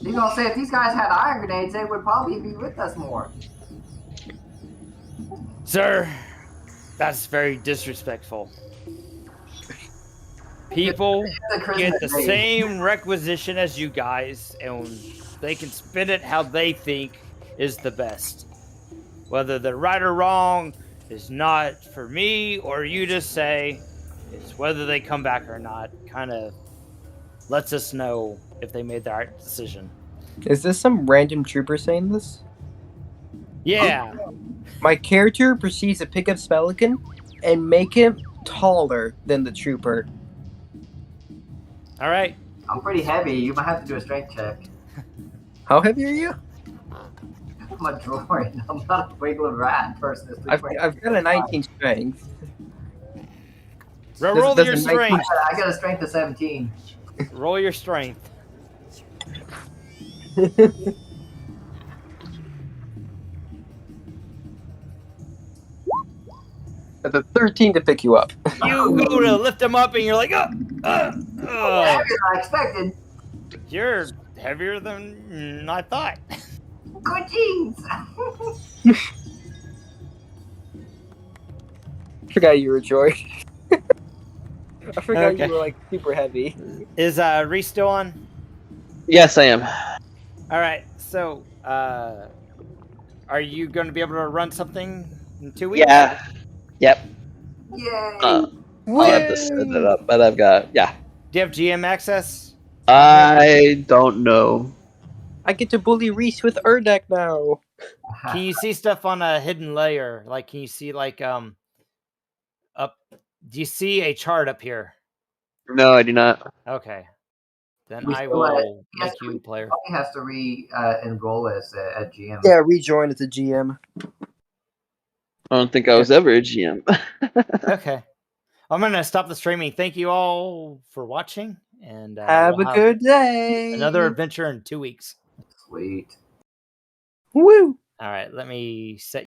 You gonna say if these guys had ion grenades, they would probably be with us more. Sir, that's very disrespectful. People get the same requisition as you guys, and they can spend it how they think is the best. Whether they're right or wrong is not for me or you to say. It's whether they come back or not kind of lets us know if they made the right decision. Is this some random trooper saying this? Yeah. My character proceeds to pick up Spelican and make him taller than the trooper. All right. I'm pretty heavy. You might have to do a strength check. How heavy are you? I'm a droid. I'm not a regular rat person. That's I've got a 19 strength. Roll Does your a 19 strength. I got a strength of 17. Roll your strength. That's a 13 to pick you up. You go to lift him up, and you're like, Heavier than I expected. You're heavier than I thought. Good genes. I forgot you were a droid. I forgot Okay. you were like super heavy. Is Reese still on? Yes, I am. All right. So, are you going to be able to run something in 2 weeks? Yeah. Yep. Yay. I'll have to set it up, but I've got. Yeah. Do you have GM access? I don't know. I get to bully Reese with Erdek now. Can you see stuff on a hidden layer? Like, can you see like up? Do you see a chart up here? No, I do not. Okay, then We I still, will yes, make you player. He has to re-enroll us at GM. Yeah, rejoin as a GM. I don't think I was ever a GM. Okay, I'm gonna stop the streaming. Thank you all for watching, and Have we'll a good day. another adventure in 2 weeks. Sweet. Woo. All right, let me set